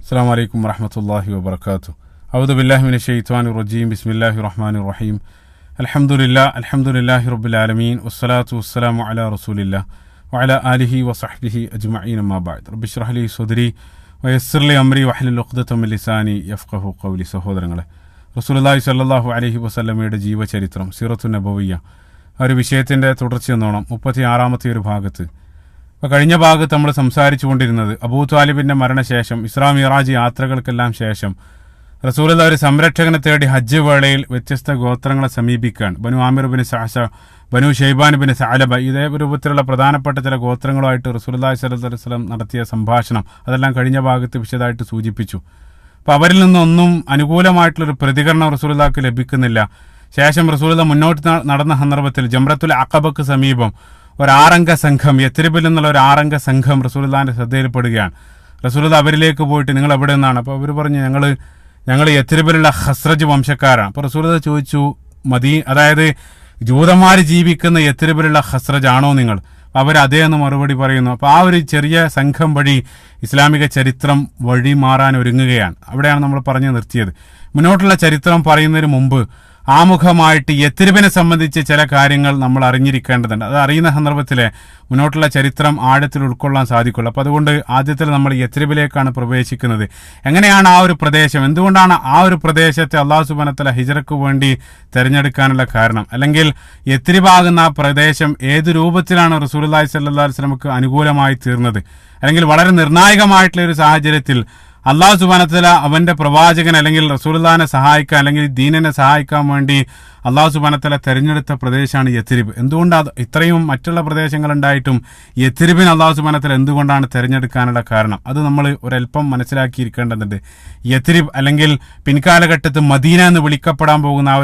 അസ്സലാമു അലൈക്കും വറഹ്മത്തുള്ളാഹി വബറകാതുഹു. അഊദു ബില്ലാഹി മിനശ് ശൈത്വാനിർ റജീം. ബിസ്മില്ലാഹിർ റഹ്മാനിർ റഹീം. അൽഹംദുലില്ലാഹി റബ്ബിൽ ആലമീൻ. വസ്സലാത്തു വസ്സലാമു അലാ റസൂലില്ലാഹ് വഅലാ ആലിഹി വസഹ്ബിഹി അജ്മഈൻ. അമ്മാ ബഅദ്. റബ്ബി ഇശ്റഹ് ലി സദ്രി വയസ്സിർ ലി അംരി വഹ്ലുൽ ഉഖ്ദതം മിൻ ലിസാനി യഫ്ഖഹു ഖൗലി. സഹോദരങ്ങളെ, റസൂലുള്ളാഹി സ്വല്ലല്ലാഹു അലൈഹി വസല്ലമയുടെ ജീവചരിത്രം സീറത്തുൻ നബവിയ്യ ഒരു വിഷയത്തിൻ്റെ തുടർച്ചയെന്നോണം 36ാമത്തെ ഒരു ഭാഗത്ത്, അപ്പോൾ കഴിഞ്ഞ ഭാഗത്ത് നമ്മൾ സംസാരിച്ചു കൊണ്ടിരുന്നത് അബൂ ത്വാലിബിൻ്റെ മരണശേഷം ഇസ്രാ മിഅ്റാജ് യാത്രകൾക്കെല്ലാം ശേഷം റസൂലുള്ള ഒരു സംരക്ഷകനെ തേടി ഹജ്ജ് വേളയിൽ വ്യത്യസ്ത ഗോത്രങ്ങളെ സമീപിക്കാൻ ബനു ആമിർ ബിൻ സഅസ, ബനു ഷൈബാൻ ബിൻ സഅലബ, ഇതേ രൂപത്തിലുള്ള പ്രധാനപ്പെട്ട ചില ഗോത്രങ്ങളുമായിട്ട് റസൂലുള്ളാഹി സ്വല്ലല്ലാഹു അലൈഹി വസല്ലം നടത്തിയ സംഭാഷണം അതെല്ലാം കഴിഞ്ഞ ഭാഗത്ത് വിശദമായിട്ട് സൂചിപ്പിച്ചു. അപ്പോൾ അവരിൽ നിന്നൊന്നും അനുകൂലമായിട്ടുള്ളൊരു പ്രതികരണം റസൂലുള്ളാഹിക്ക് ലഭിക്കുന്നില്ല. ശേഷം റസൂലുള്ള മുന്നോട്ട് നടന്ന സന്ദർഭത്തിൽ ജംറത്തുൽ അഖബക്ക് സമീപം ഒരു 6 സംഘം, യത്രിബിൽ നിന്നുള്ള ഒരു 6 സംഘം റസൂലുള്ളാഹിന്റെ ശ്രദ്ധയിൽപ്പെടുകയാണ്. റസൂലുള്ള അവരിലേക്ക് പോയിട്ട് നിങ്ങൾ എവിടെ നിന്നാണ്? അപ്പോൾ അവർ പറഞ്ഞു, ഞങ്ങൾ യത്രിബിലുള്ള ഖസ്റജ് വംശക്കാരാണ്. അപ്പോൾ റസൂലുള്ള ചോദിച്ചു, അതായത് ജൂതന്മാർ ജീവിക്കുന്ന യത്രിബിലുള്ള ഖസ്റജ് ആണോ നിങ്ങൾ? അവർ അതേ എന്ന് മറുപടി പറയുന്നു. അപ്പോൾ ആ ഒരു ചെറിയ സംഘം വഴി ഇസ്ലാമിക ചരിത്രം വഴി മാറാൻ ഒരുങ്ങുകയാണ്. അവിടെയാണ് നമ്മൾ പറഞ്ഞു നിർത്തിയത്. മുന്നോട്ടുള്ള ചരിത്രം പറയുന്നതിന് മുമ്പ് ആമുഖമായിട്ട് യത്രിബിനെ സംബന്ധിച്ച് ചില കാര്യങ്ങൾ നമ്മൾ അറിഞ്ഞിരിക്കേണ്ടതുണ്ട്. അത് അറിയുന്ന സന്ദർഭത്തിലെ മുന്നോട്ടുള്ള ചരിത്രം ആഴത്തിൽ ഉൾക്കൊള്ളാൻ സാധിക്കുള്ളൂ. അപ്പോൾ അതുകൊണ്ട് ആദ്യത്തിൽ നമ്മൾ യത്രിബിലേക്കാണ് പ്രവേശിക്കുന്നത്. എങ്ങനെയാണ് ആ ഒരു പ്രദേശം, എന്തുകൊണ്ടാണ് ആ ഒരു പ്രദേശത്തെ അല്ലാഹു സുബ്ഹാനഹു വ തആല ഹിജ്റക്ക് വേണ്ടി തിരഞ്ഞെടുക്കാനുള്ള കാരണം, അല്ലെങ്കിൽ യത്രിബാകുന്ന ആ പ്രദേശം ഏത് രൂപത്തിലാണ് റസൂലുള്ളാഹി സ്വല്ലല്ലാഹു അലൈഹി വസല്ലമക്ക് അനുകൂലമായി തീർന്നത്, അല്ലെങ്കിൽ വളരെ നിർണായകമായിട്ടുള്ള ഒരു സാഹചര്യത്തിൽ അല്ലാഹു സുബ്ഹാനഹു വ തആല അവന്റെ പ്രവാചകൻ അല്ലെങ്കിൽ റസൂലുള്ളാഹിനെ സഹായിക്കാൻ അല്ലെങ്കിൽ ദീനിനെ സഹായിക്കാൻ വേണ്ടി അല്ലാഹു സുബ്ഹാനഹു വ തആല തെരഞ്ഞെടുത്ത പ്രദേശമാണ് യത്രിബ്. എന്തുകൊണ്ടാണ് ഇത്രയും മറ്റുള്ള പ്രദേശങ്ങളുണ്ടായിട്ടും യത്രിബിന് അല്ലാഹു സുബ്ഹാനഹു വ തആല എന്തുകൊണ്ടാണ് തെരഞ്ഞെടുക്കാനുള്ള കാരണം? അത് നമ്മൾ ഒരല്പം മനസ്സിലാക്കിയിരിക്കേണ്ടതുണ്ട്. യത്രിബ് അല്ലെങ്കിൽ പിൻകാലഘട്ടത്ത് മദീന എന്ന് വിളിക്കപ്പെടാൻ പോകുന്ന ആ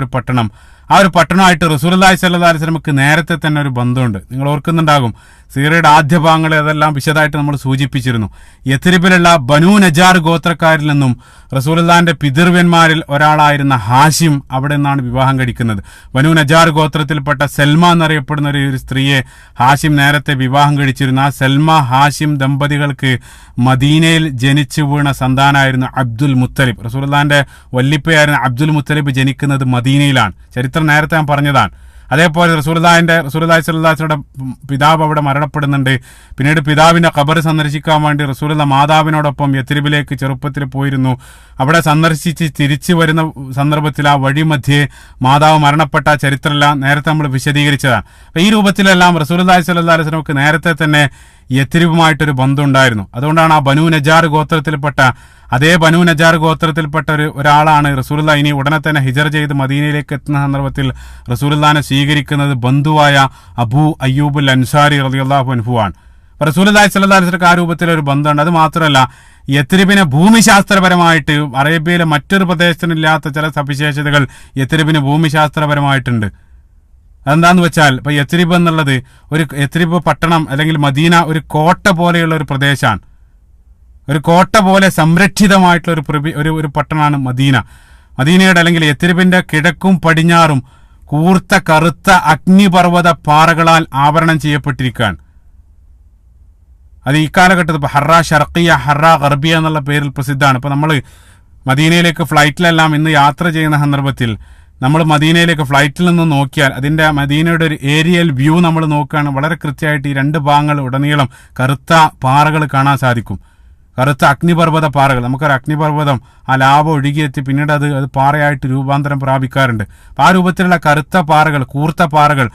ഒരു പട്ടണമായിട്ട് റസൂലുള്ളാഹി സ്വല്ലല്ലാഹു അലൈഹി വസല്ലമക്ക് നേരത്തെ തന്നെ ഒരു ബന്ധമുണ്ട്. നിങ്ങൾ ഓർക്കുന്നുണ്ടാകും, സീറയുടെ ആദ്യ ഭാഗങ്ങളിൽ അതെല്ലാം വിശദമായിട്ട് നമ്മൾ സൂചിപ്പിച്ചിരുന്നു. യത്രിബിലുള്ള ബനൂ നജാർ ഗോത്രക്കാരിൽ നിന്നും റസൂലുള്ളാഹിന്റെ പിതൃവ്യന്മാരിൽ ഒരാളായിരുന്ന ഹാഷിം അവിടെ നിന്നാണ് വിവാഹം കഴിക്കുന്നത്. ബനൂ നജാർ ഗോത്രത്തിൽപ്പെട്ട സൽമ എന്നറിയപ്പെടുന്ന ഒരു സ്ത്രീയെ ഹാഷിം നേരത്തെ വിവാഹം കഴിച്ചിരുന്നു. ആ സൽമ ഹാഷിം ദമ്പതികൾക്ക് മദീനയിൽ ജനിച്ചു വീണ സന്താനമായിരുന്നു അബ്ദുൽ മുത്തലിബ്. റസൂലുള്ളാഹിന്റെ വല്ലിപ്പയായിരുന്ന അബ്ദുൽ മുത്തലിബ് ജനിക്കുന്നത് മദീനയിലാണ്. ചരിത്രം നേരത്തെ ഞാൻ പറഞ്ഞതാണ്. അതേപോലെ റസൂലുള്ളാഹി സ്വല്ലല്ലാഹു അലൈഹി വസല്ലമയുടെ പിതാവ് അവിടെ മരണപ്പെടുന്നുണ്ട്. പിന്നീട് പിതാവിന്റെ ഖബർ സന്ദർശിക്കാൻ വേണ്ടി റസൂലുള്ള മാതാവിനോടൊപ്പം യത്രിബിലേക്ക് ചെറുപ്പത്തിൽ പോയിരുന്നു. അവിടെ സന്ദർശിച്ച് തിരിച്ചു വരുന്ന സന്ദർഭത്തിൽ ആ വഴി മധ്യേ മാതാവ് മരണപ്പെട്ട ചരിത്രമെല്ലാം നേരത്തെ നമ്മൾ വിശദീകരിച്ചതാണ്. അപ്പൊ ഈ രൂപത്തിലെല്ലാം റസൂലുള്ളാഹി സ്വല്ലല്ലാഹു അലൈഹി വസല്ലമക്ക് നേരത്തെ തന്നെ യത്രിബുമായിട്ടൊരു ബന്ധം ഉണ്ടായിരുന്നു. അതുകൊണ്ടാണ് ആ ബനൂ നജാർ ഗോത്രത്തിൽപ്പെട്ട ഒരാളാണ് റസൂലുള്ളാഹി ഇനി ഉടനെ തന്നെ ഹിജറ ചെയ്ത് മദീനയിലേക്ക് എത്തുന്ന സന്ദർഭത്തിൽ റസൂലുള്ളാഹിനെ സ്വീകരിക്കുന്നത് ബന്ധുവായ അബൂ അയ്യൂബുൽ അൻസാരി റളിയല്ലാഹു അൻഹു ആണ്. റസൂലുള്ളാഹി സ്വല്ലല്ലാഹു അലൈഹി വസല്ലം ആ രൂപത്തിലൊരു ബന്ധമുണ്ട്. അത് മാത്രമല്ല, യത്രിബിന് ഭൂമിശാസ്ത്രപരമായിട്ട് അറേബ്യയിലെ മറ്റൊരു പ്രദേശത്തിനില്ലാത്ത ചില സവിശേഷതകൾ യത്രിബിന് ഭൂമിശാസ്ത്രപരമായിട്ടുണ്ട്. അതെന്താന്ന് വെച്ചാൽ, ഇപ്പൊ യത്രിബ് എന്നുള്ളത് യത്രിബ് പട്ടണം അല്ലെങ്കിൽ മദീന ഒരു കോട്ട പോലെയുള്ള ഒരു പ്രദേശമാണ്. ഒരു കോട്ട പോലെ സംരക്ഷിതമായിട്ടുള്ള ഒരു പട്ടണമാണ് മദീന. മദീനയുടെ അല്ലെങ്കിൽ യത്രിബിന്റെ കിഴക്കും പടിഞ്ഞാറും കൂർത്ത കറുത്ത അഗ്നിപർവ്വത പാറകളാൽ ആവരണം ചെയ്യപ്പെട്ടിരിക്കുകയാണ്. അത് ഈ കാലഘട്ടത്തിൽ ഇപ്പൊ ഹറ ഷർഖിയ, ഹറ ഗർബിയ എന്നുള്ള പേരിൽ പ്രസിദ്ധമാണ്. ഇപ്പൊ നമ്മൾ മദീനയിലേക്ക് ഫ്ലൈറ്റിലെല്ലാം ഇന്ന് യാത്ര ചെയ്യുന്ന സന്ദർഭത്തിൽ നമ്മൾ മദീനയിലേക്ക് ഫ്ലൈറ്റിൽ നിന്ന് നോക്കിയാൽ അതിന്റെ മദീനയുടെ ഒരു ഏരിയൽ വ്യൂ നമ്മൾ നോക്കുകയാണ്. വളരെ കൃത്യമായിട്ട് ഈ 2 ഭാഗങ്ങൾ ഉടനീളം കറുത്ത പാറകൾ കാണാൻ സാധിക്കും. കറുത്ത അഗ്നിപർവ്വത പാറകൾ. നമുക്കൊരു അഗ്നിപർവ്വതം ആ ലാവ ഒഴുകിയെത്തി പിന്നീട് അത് പാറയായിട്ട് രൂപാന്തരം പ്രാപിക്കാറുണ്ട്. ആ രൂപത്തിലുള്ള കറുത്ത പാറകൾ, കൂർത്ത പാറകൾ,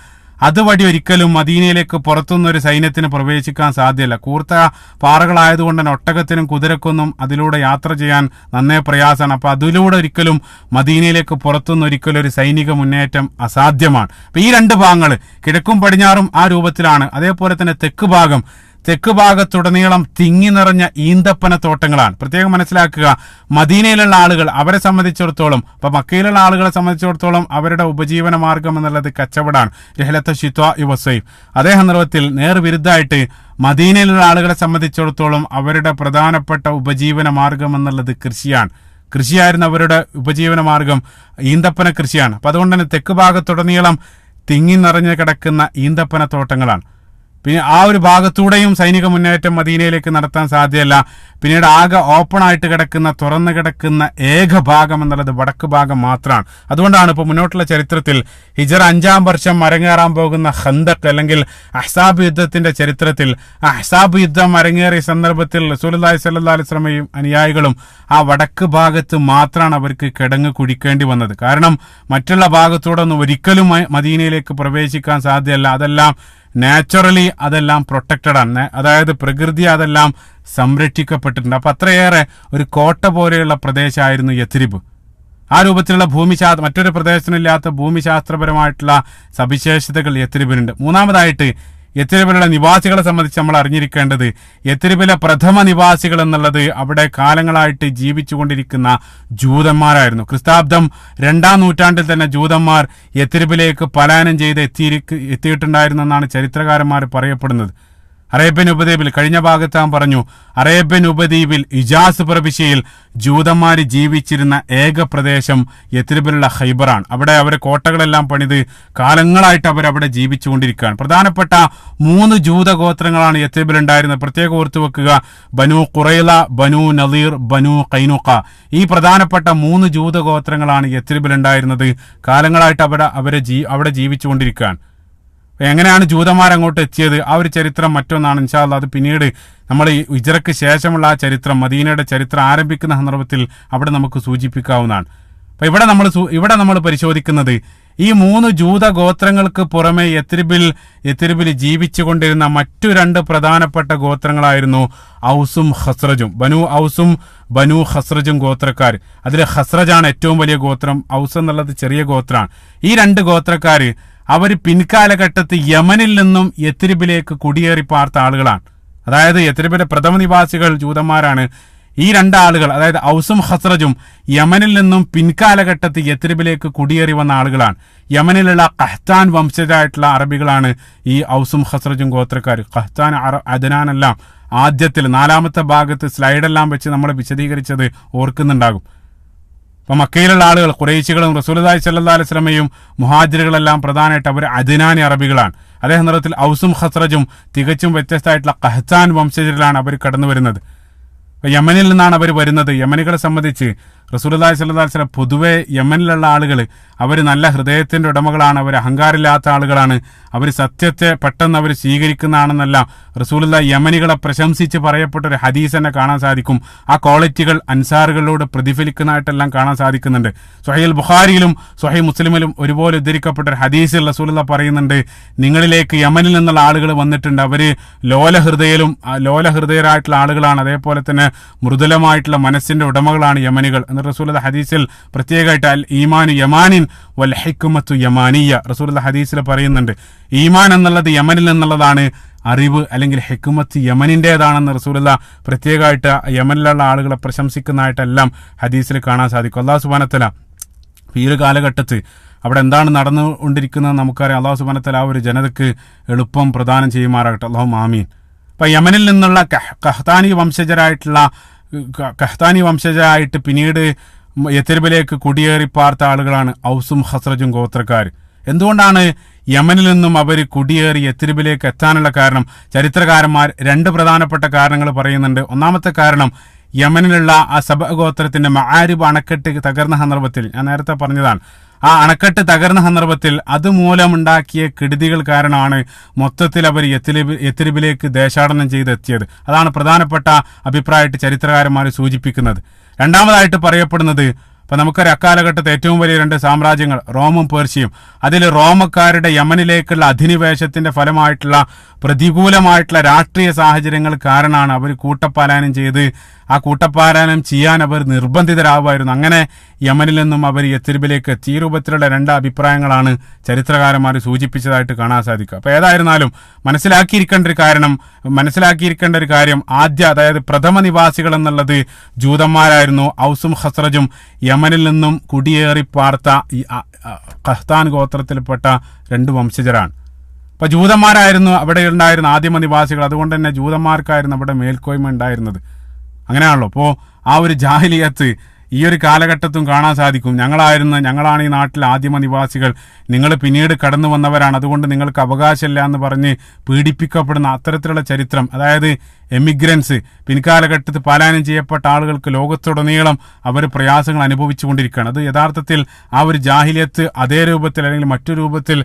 അതുവഴി ഒരിക്കലും മദീനയിലേക്ക് പുറത്തുനിന്നൊരു സൈന്യത്തിന് പ്രവേശിക്കാൻ സാധ്യമല്ല. കൂർത്ത പാറകളായതുകൊണ്ട് തന്നെ ഒട്ടകത്തിനും കുതിരക്കൊന്നും അതിലൂടെ യാത്ര ചെയ്യാൻ നന്നേ പ്രയാസമാണ്. അപ്പൊ അതിലൂടെ ഒരിക്കലും മദീനയിലേക്ക് പുറത്തുനിന്ന് ഒരിക്കലും ഒരു സൈനിക മുന്നേറ്റം അസാധ്യമാണ്. അപ്പൊ ഈ 2 ഭാഗങ്ങൾ കിഴക്കും പടിഞ്ഞാറും ആ രൂപത്തിലാണ്. അതേപോലെ തന്നെ തെക്ക് ഭാഗത്തുടനീളം തിങ്ങി നിറഞ്ഞ ഈന്തപ്പന തോട്ടങ്ങളാണ്. പ്രത്യേകം മനസ്സിലാക്കുക, മദീനയിലുള്ള ആളുകൾ അവരെ സംബന്ധിച്ചിടത്തോളം, ഇപ്പൊ മക്കയിലുള്ള ആളുകളെ സംബന്ധിച്ചിടത്തോളം അവരുടെ ഉപജീവന മാർഗം എന്നുള്ളത് കച്ചവടമാണ്. രഹലത്ത ശിത്വ വസൈഫ്. അതേ സന്ദർഭത്തിൽ നേർവിരുദ്ധമായിട്ട് മദീനയിലുള്ള ആളുകളെ സംബന്ധിച്ചിടത്തോളം അവരുടെ പ്രധാനപ്പെട്ട ഉപജീവന മാർഗം എന്നുള്ളത് കൃഷിയായിരുന്നു. അവരുടെ ഉപജീവന മാർഗം ഈന്തപ്പന കൃഷിയാണ്. അപ്പൊ അതുകൊണ്ട് തന്നെ തെക്ക് ഭാഗത്തുടനീളം തിങ്ങി നിറഞ്ഞു കിടക്കുന്ന ഈന്തപ്പന തോട്ടങ്ങളാണ്. പിന്നെ ആ ഒരു ഭാഗത്തൂടെയും സൈനിക മുന്നേറ്റം മദീനയിലേക്ക് നടത്താൻ സാധ്യമല്ല. പിന്നീട് ആകെ ഓപ്പൺ ആയിട്ട് കിടക്കുന്ന, തുറന്നു കിടക്കുന്ന ഏക ഭാഗം എന്നുള്ളത് വടക്ക് ഭാഗം മാത്രമാണ്. അതുകൊണ്ടാണ് ഇപ്പോൾ മുന്നോട്ടുള്ള ചരിത്രത്തിൽ ഹിജറ 5-ാം വർഷം അരങ്ങേറാൻ പോകുന്ന ഖന്ദഖ് അല്ലെങ്കിൽ അഹ്സാബ് യുദ്ധത്തിന്റെ ചരിത്രത്തിൽ അഹ്സാബ് യുദ്ധം അരങ്ങേറിയ സന്ദർഭത്തിൽ റസൂലുള്ളാഹി സ്വല്ലല്ലാഹു അലൈഹി വസല്ലമയും അനുയായികളും ആ വടക്ക് ഭാഗത്ത് മാത്രമാണ് അവർക്ക് കിടങ്ങ് കുഴിക്കേണ്ടി വന്നത്. കാരണം മറ്റുള്ള ഭാഗത്തൂടെ ഒന്നും ഒരിക്കലും മദീനയിലേക്ക് പ്രവേശിക്കാൻ സാധ്യമല്ല. അതെല്ലാം നാച്ചുറലി അതെല്ലാം പ്രൊട്ടക്റ്റഡ് ആണ്. അതായത് പ്രകൃതി അതെല്ലാം സംരക്ഷിക്കപ്പെട്ടിട്ടുണ്ട്. അപ്പൊ അത്രയേറെ ഒരു കോട്ട പോലെയുള്ള പ്രദേശമായിരുന്നു യത്രിബ്. ആ രൂപത്തിലുള്ള മറ്റൊരു പ്രദേശത്തിനില്ലാത്ത ഭൂമിശാസ്ത്രപരമായിട്ടുള്ള സവിശേഷതകൾ യത്രിബിനുണ്ട്. മൂന്നാമതായിട്ട് യത്രിബിലുള്ള നിവാസികളെ സംബന്ധിച്ച് നമ്മൾ അറിഞ്ഞിരിക്കേണ്ടത്, യത്രിബിലെ പ്രഥമ നിവാസികൾ എന്നുള്ളത് അവിടെ കാലങ്ങളായിട്ട് ജീവിച്ചുകൊണ്ടിരിക്കുന്ന ജൂതന്മാരായിരുന്നു. ക്രിസ്താബ്ദം 2-ാം നൂറ്റാണ്ടിൽ തന്നെ ജൂതന്മാർ യത്രിബിലേക്ക് പലായനം ചെയ്ത് എത്തിയിട്ടുണ്ടായിരുന്നു എന്നാണ് ചരിത്രകാരന്മാർ പറയപ്പെടുന്നത്. അറേബ്യൻ ഉപദ്വീപിൽ, കഴിഞ്ഞ ഭാഗത്ത് ഞാൻ പറഞ്ഞു, അറേബ്യൻ ഉപദ്വീപിൽ ഇജാസ് പ്രവിശ്യയിൽ ജൂതന്മാർ ജീവിച്ചിരുന്ന ഏക പ്രദേശം യത്രിബിലുള്ള ഖൈബറാണ്. അവിടെ അവരെ കോട്ടകളെല്ലാം പണിത് കാലങ്ങളായിട്ട് അവരവിടെ ജീവിച്ചുകൊണ്ടിരിക്കുകയാണ്. പ്രധാനപ്പെട്ട 3 ജൂത ഗോത്രങ്ങളാണ് യത്രിബിൽ ഉണ്ടായിരുന്നത്. പ്രത്യേകം ഓർത്തു വെക്കുക, ബനു ഖുറൈള, ബനു നളീർ, ബനു ഖൈനുഖ. ഈ പ്രധാനപ്പെട്ട 3 ജൂത ഗോത്രങ്ങളാണ് യത്രിബിൽ ഉണ്ടായിരുന്നത്. കാലങ്ങളായിട്ട് അവിടെ ജീവിച്ചുകൊണ്ടിരിക്കുകയാണ്. എങ്ങനെയാണ് ജൂതന്മാർ അങ്ങോട്ട് എത്തിയത്, ആ ഒരു ചരിത്രം മറ്റൊന്നാണ്. ഇൻഷാ അല്ലാഹ് അത് പിന്നീട് നമ്മൾ ഈ ഹിജ്റയ്ക്ക് ശേഷമുള്ള ആ ചരിത്രം, മദീനയുടെ ചരിത്രം ആരംഭിക്കുന്ന സന്ദർഭത്തിൽ അവിടെ നമുക്ക് സൂചിപ്പിക്കാവുന്നതാണ്. അപ്പൊ ഇവിടെ നമ്മൾ പരിശോധിക്കുന്നത് ഈ 3 ജൂത ഗോത്രങ്ങൾക്ക് പുറമെ യത്രിബിൽ ജീവിച്ചുകൊണ്ടിരുന്ന മറ്റു 2 പ്രധാനപ്പെട്ട ഗോത്രങ്ങളായിരുന്നു ഔസും ഖസ്റജും. ബനു ഔസും ബനു ഖസ്റജും ഗോത്രക്കാർ. അതിൽ ഖസ്റജാണ് ഏറ്റവും വലിയ ഗോത്രം, ഔസ് എന്നുള്ളത് ചെറിയ ഗോത്രമാണ്. ഈ 2 ഗോത്രക്കാര് അവർ പിൻകാലഘട്ടത്തിൽ യമനിൽ നിന്നും യത്രിബിലേക്ക് കുടിയേറി പാർത്ത ആളുകളാണ്. അതായത് യത്രിബിലെ പ്രഥമ നിവാസികൾ ജൂതന്മാരാണ്. ഈ 2 ആളുകൾ, അതായത് ഔസും ഖസ്റജും, യമനിൽ നിന്നും പിൻകാലഘട്ടത്തിൽ യത്രിബിലേക്ക് കുടിയേറി വന്ന ആളുകളാണ്. യമനിലുള്ള ഖഹ്താൻ വംശജരായിട്ടുള്ള അറബികളാണ് ഈ ഔസും ഖസ്റജും ഗോത്രക്കാർ. ഖഹ്താൻ, അദ്നാനെല്ലാം ആദ്യത്തിൽ 4-ാമത്തെ ഭാഗത്ത് സ്ലൈഡെല്ലാം വെച്ച് നമ്മൾ വിശദീകരിച്ചത് ഓർക്കുന്നുണ്ടാകും. അപ്പൊ മക്കയിലുള്ള ആളുകൾ, ഖുറൈശികളും റസൂലുള്ളാഹി സ്വല്ലല്ലാഹു അലൈഹി വസല്ലമയും മുഹാജിറുകളെല്ലാം പ്രധാനമായിട്ട് അവർ അദ്നാനി അറബികളാണ്. അതേ സന്ദർഭത്തിൽ ഔസും ഖസ്റജും തികച്ചും വ്യത്യസ്തമായിട്ടുള്ള ഖഹ്താൻ വംശജരിലാണ് അവർ കടന്നു വരുന്നത്. യമനിൽ നിന്നാണ് അവർ വരുന്നത്. യമനികളെ സംബന്ധിച്ച് റസൂലുള്ളാഹി സ്വല്ലല്ലാഹു അലൈഹി വസല്ലം പൊതുവെ യമനിലുള്ള ആളുകൾ അവർ നല്ല ഹൃദയത്തിന്റെ ഉടമകളാണ്, അവർ അഹങ്കാരമില്ലാത്ത ആളുകളാണ്, അവർ സത്യത്തെ പെട്ടെന്ന് അവർ സ്വീകരിക്കുന്നതാണെന്നല്ല റസൂലുള്ളാഹി യമനികളെ പ്രശംസിച്ച് പറയപ്പെട്ട ഒരു ഹദീസ് തന്നെ കാണാൻ സാധിക്കും. ആ ക്വാളിറ്റികൾ അൻസാറുകളിലൂടെ പ്രതിഫലിക്കുന്നതായിട്ടെല്ലാം കാണാൻ സാധിക്കുന്നുണ്ട്. സ്വഹീഹുൽ ബുഖാരിയിലും സ്വഹീഹ് മുസ്ലിമിലും ഒരുപോലെ ഉദ്ധരിക്കപ്പെട്ട ഒരു ഹദീസിൽ റസൂലുള്ളാഹി പറയുന്നുണ്ട്, നിങ്ങളിലേക്ക് യമനിൽ നിന്നുള്ള ആളുകൾ വന്നിട്ടുണ്ട്, അവര് ലോലഹൃദയരായിട്ടുള്ള ആളുകളാണ്, അതേപോലെ തന്നെ മൃദുലമായിട്ടുള്ള മനസ്സിന്റെ ഉടമകളാണ് യമനികൾ എന്ന് റസൂലുള്ളാഹി ഹദീസിൽ പ്രത്യേകമായിട്ട് അൽ ഈമാനു യമാനിൻ വൽ ഹിക്മത്തു യമാനിയ റസൂലുള്ളാഹി ഹദീസിൽ പറയുന്നുണ്ട്. ഈമാൻ എന്നുള്ളത് യമനിൽ നിന്നുള്ളതാണ്, അറിവ് അല്ലെങ്കിൽ ഹിക്മത്ത് യമനിൻ്റെതാണെന്ന് റസൂലുള്ളാഹി പ്രത്യേകമായിട്ട് യമനിലുള്ള ആളുകളെ പ്രശംസിക്കുന്നതായിട്ടെല്ലാം ഹദീസിൽ കാണാൻ സാധിക്കും. അല്ലാഹു സുബ്ഹാനഹു വ തആല ഈ ഒരു കാലഘട്ടത്ത് അവിടെ എന്താണ് നടന്നുകൊണ്ടിരിക്കുന്നത് നമുക്കറിയാം. അല്ലാഹു സുബ്ഹാനഹു വ തആല ആ ഒരു ജനതയ്ക്ക് എളുപ്പം പ്രദാനം ചെയ്യുമാറാകട്ടെ. അല്ലാഹു ആമീൻ. അപ്പൊ യമനിൽ നിന്നുള്ള ഖഹ്താനി വംശജരായിട്ട് പിന്നീട് യത്രിബിലേക്ക് കുടിയേറി പാർത്ത ആളുകളാണ് ഔസും ഖസ്റജും ഗോത്രക്കാർ. എന്തുകൊണ്ടാണ് യമനിൽ നിന്നും അവർ കുടിയേറി യത്രിബിലേക്ക് എത്താനുള്ള കാരണം? ചരിത്രകാരന്മാർ 2 പ്രധാനപ്പെട്ട കാരണങ്ങൾ പറയുന്നുണ്ട്. ഒന്നാമത്തെ കാരണം, യമനിലുള്ള ആ സബ ഗോത്രത്തിന്റെ മആരിബ് അണക്കെട്ട് തകർന്ന സന്ദർഭത്തിൽ, ഞാൻ നേരത്തെ പറഞ്ഞതാണ്, ആ അണക്കെട്ട് തകർന്ന സന്ദർഭത്തിൽ അതുമൂലമുണ്ടാക്കിയ കെടുതികൾ കാരണമാണ് മൊത്തത്തിൽ അവർ യത്രിബിലേക്ക് ദേശാടനം ചെയ്തെത്തിയത്. അതാണ് പ്രധാനപ്പെട്ട അഭിപ്രായമായിട്ട് ചരിത്രകാരന്മാർ സൂചിപ്പിക്കുന്നത്. രണ്ടാമതായിട്ട് പറയപ്പെടുന്നത്, ഇപ്പൊ നമുക്കൊരു അക്കാലഘട്ടത്തെ ഏറ്റവും വലിയ 2 സാമ്രാജ്യങ്ങൾ റോമും പേർഷ്യയും, അതിൽ റോമക്കാരുടെ യമനിലേക്കുള്ള അധിനിവേശത്തിന്റെ ഫലമായിട്ടുള്ള പ്രതികൂലമായിട്ടുള്ള രാഷ്ട്രീയ സാഹചര്യങ്ങൾ കാരണമാണ് അവർ കൂട്ടപ്പാലായനം ചെയ്ത് ആ കൂട്ടപ്പാലായനം ചെയ്യാൻ അവർ നിർബന്ധിതരാകുമായിരുന്നു. അങ്ങനെ യമനിൽ നിന്നും അവർ യത്രിബിലേക്ക് എത്തി. ഈ രൂപത്തിലുള്ള 2 അഭിപ്രായങ്ങളാണ് ചരിത്രകാരന്മാർ സൂചിപ്പിച്ചതായിട്ട് കാണാൻ സാധിക്കുക. അപ്പൊ ഏതായിരുന്നാലും മനസ്സിലാക്കിയിരിക്കേണ്ട ഒരു കാര്യം അതായത് പ്രഥമ നിവാസികൾ എന്നുള്ളത് ജൂതന്മാരായിരുന്നു. ഔസും ഖസ്റജും യമനിൽ നിന്നും കുടിയേറി പാർത്ത ഈ ഖഹ്താൻ ഗോത്രത്തിൽപ്പെട്ട 2 വംശജരാണ്. അപ്പൊ ജൂതന്മാരായിരുന്നു അവിടെ ഉണ്ടായിരുന്ന ആദിമ നിവാസികൾ. അതുകൊണ്ട് തന്നെ ജൂതന്മാർക്കായിരുന്നു അവിടെ മേൽക്കോയ്മ ഉണ്ടായിരുന്നത്. അങ്ങനെയാണല്ലോ. അപ്പോൾ ആ ഒരു ജാഹിലിയത്ത് ഈ ഒരു കാലഘട്ടത്തും കാണാൻ സാധിക്കും. ഞങ്ങളാണ് ഈ നാട്ടിൽ ആദിമ നിവാസികൾ, നിങ്ങൾ പിന്നീട് കടന്നു വന്നവരാണ്, അതുകൊണ്ട് നിങ്ങൾക്ക് അവകാശമില്ല എന്ന് പറഞ്ഞ് പീഡിപ്പിക്കപ്പെടുന്ന അത്തരത്തിലുള്ള ചരിത്രം, അതായത് എമിഗ്രൻസ്, പിൻകാലഘട്ടത്തിൽ പലായനം ചെയ്യപ്പെട്ട ആളുകൾക്ക് ലോകത്തുടനീളം അവർ പ്രയാസങ്ങൾ അനുഭവിച്ചു കൊണ്ടിരിക്കുകയാണ്. അത് യഥാർത്ഥത്തിൽ ആ ഒരു ജാഹിലിയത്ത് അതേ രൂപത്തിൽ അല്ലെങ്കിൽ മറ്റു രൂപത്തിൽ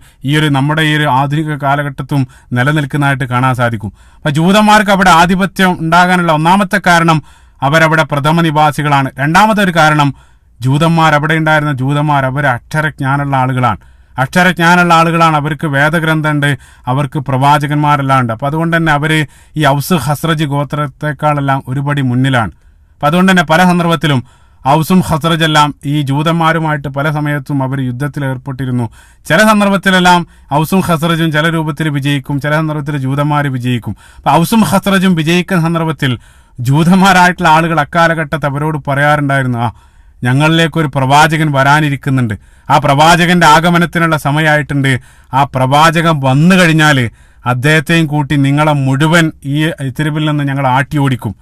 നമ്മുടെ ഈ ഒരു ആധുനിക കാലഘട്ടത്തും നിലനിൽക്കുന്നതായിട്ട് കാണാൻ സാധിക്കും. അപ്പൊ ജൂതന്മാർക്ക് അവിടെ ആധിപത്യം ഉണ്ടാകാനുള്ള ഒന്നാമത്തെ കാരണം അവരവിടെ പ്രഥമ നിവാസികളാണ്. രണ്ടാമത്തെ ഒരു കാരണം, അവിടെ ഉണ്ടായിരുന്ന ജൂതന്മാർ അവർ അക്ഷരജ്ഞാനമുള്ള ആളുകളാണ്. അവർക്ക് വേദഗ്രന്ഥമുണ്ട്, അവർക്ക് പ്രവാചകന്മാരെല്ലാം ഉണ്ട്. അപ്പൊ അതുകൊണ്ട് തന്നെ അവര് ഈ ഔസ് ഹസ്രജ് ഗോത്രത്തെക്കാളെല്ലാം ഒരുപടി മുന്നിലാണ്. അപ്പൊ അതുകൊണ്ട് തന്നെ പല സന്ദർഭത്തിലും ഔസും ഹസ്രജ് എല്ലാം ഈ ജൂതന്മാരുമായിട്ട് പല സമയത്തും അവർ യുദ്ധത്തിൽ ഏർപ്പെട്ടിരുന്നു. ചില സന്ദർഭത്തിലെല്ലാം ഔസും ഹസ്രജും ചില രൂപത്തിൽ വിജയിക്കും, ചില സന്ദർഭത്തിൽ ജൂതന്മാർ വിജയിക്കും. അപ്പൊ ഔസും ഹസ്രജും വിജയിക്കുന്ന സന്ദർഭത്തിൽ ജൂതന്മാരായിട്ടുള്ള ആളുകൾ അക്കാലഘട്ടത്ത് അവരോട് പറയാറുണ്ടായിരുന്നു, ഞങ്ങളിലേക്കൊരു പ്രവാചകൻ വരാനിരിക്കുന്നുണ്ട്, ആ പ്രവാചകന്റെ ആഗമനത്തിനുള്ള സമയമായിട്ടുണ്ട്, ആ പ്രവാചകൻ വന്നു കഴിഞ്ഞാൽ അദ്ദേഹത്തെയും കൂട്ടി നിങ്ങളെ മുഴുവൻ ഈ എത്തിരിവിൽ നിന്ന് ഞങ്ങൾ ആട്ടി ഓടിക്കും,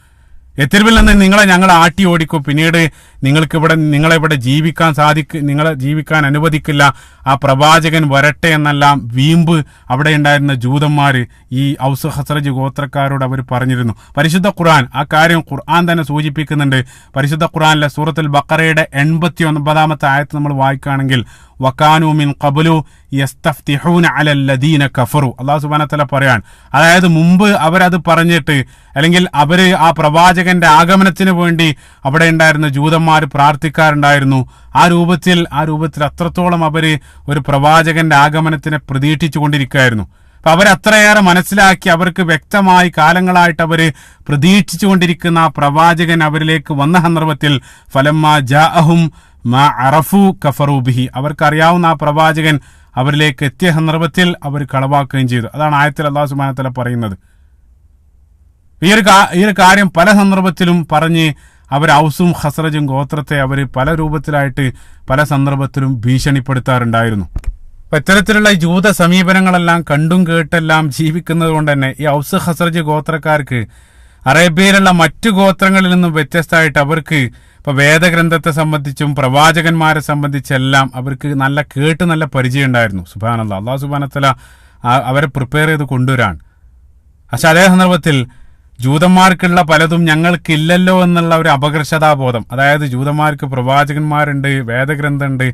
ഞങ്ങൾ ആട്ടി ഓടിക്കും, പിന്നീട് നിങ്ങളെ ഇവിടെ നിങ്ങളെ ജീവിക്കാൻ അനുവദിക്കില്ല, ആ പ്രവാചകൻ വരട്ടെ എന്നെല്ലാം വീമ്പ് അവിടെ ഉണ്ടായിരുന്ന ജൂതന്മാർ ഈ ഔസ് ഹസ്രജ് ഗോത്രക്കാരോട് അവർ പറഞ്ഞിരുന്നു. പരിശുദ്ധ ഖുർആൻ ആ കാര്യം തന്നെ സൂചിപ്പിക്കുന്നുണ്ട്. പരിശുദ്ധ ഖുർആനിലെ സൂറത്തുൽ ബഖറയുടെ 89 ആയത്ത് നമ്മൾ വായിക്കുകയാണെങ്കിൽ, വകാനു മിൻ ഖബ്ലു യസ്തഫ്തിഹൂന അലല്ലദീന കഫറു, അല്ലാഹു സുബ്ഹാനഹു വ തആല പറയാൻ, അതായത് മുമ്പ് അവരത് പറഞ്ഞിട്ട് അല്ലെങ്കിൽ അവര് ആ പ്രവാചകന്റെ ആഗമനത്തിന് വേണ്ടി അവിടെ ഉണ്ടായിരുന്ന ജൂതന്മാർ പ്രാർത്ഥിക്കാറുണ്ടായിരുന്നു. ആ രൂപത്തിൽ അത്രത്തോളം അവര് ഒരു പ്രവാചകന്റെ ആഗമനത്തിനെ പ്രതീക്ഷിച്ചു കൊണ്ടിരിക്കുകയായിരുന്നു. അപ്പൊ അവരത്രയേറെ മനസ്സിലാക്കി, അവർക്ക് വ്യക്തമായി കാലങ്ങളായിട്ട് അവര് പ്രതീക്ഷിച്ചു കൊണ്ടിരിക്കുന്ന ആ പ്രവാചകൻ അവരിലേക്ക് വന്ന സന്ദർഭത്തിൽ ഫലമ്മാ ജാഅഹും മാ അറഫു കഫറു ബിഹി, അവർക്കറിയാവുന്ന ആ പ്രവാചകൻ അവരിലേക്ക് എത്തിയ സന്ദർഭത്തിൽ അവർ കളവാക്കുകയും ചെയ്തു. അതാണ് ആയത്തിൽ അല്ലാഹു സുബ്ഹാനഹു വ തആല പറയുന്നത്. ഈ ഒരു കാര്യം പല സന്ദർഭത്തിലും പറഞ്ഞ് അവർ ഔസും ഹസ്രജും ഗോത്രത്തെ അവർ പല രൂപത്തിലായിട്ട് പല സന്ദർഭത്തിലും ഭീഷണിപ്പെടുത്താറുണ്ടായിരുന്നു. അപ്പൊ ഇത്തരത്തിലുള്ള ജൂത സമീപനങ്ങളെല്ലാം കണ്ടും കേട്ടെല്ലാം ജീവിക്കുന്നത് കൊണ്ട് തന്നെ ഈ ഔസ് ഹസ്രജ് ഗോത്രക്കാർക്ക് അറേബ്യയിലുള്ള മറ്റു ഗോത്രങ്ങളിൽ നിന്നും വ്യത്യസ്തമായിട്ട് അവർക്ക് ഇപ്പൊ വേദഗ്രന്ഥത്തെ സംബന്ധിച്ചും പ്രവാചകന്മാരെ സംബന്ധിച്ചെല്ലാം അവർക്ക് നല്ല പരിചയം ഉണ്ടായിരുന്നു. സുബ്ഹാനല്ലാഹ്, അല്ലാഹു സുബ്ഹാനഹു വ തആല അവരെ പ്രിപ്പയർ ചെയ്ത് കൊണ്ടുവരാൻ. പക്ഷെ അതേ സന്ദർഭത്തിൽ ജൂതന്മാർക്കുള്ള പലതും ഞങ്ങൾക്കില്ലല്ലോ എന്നുള്ള ഒരു അപകർഷതാബോധം, അതായത് ജൂതന്മാർക്ക് പ്രവാചകന്മാരുണ്ട്, വേദഗ്രന്ഥമുണ്ട്,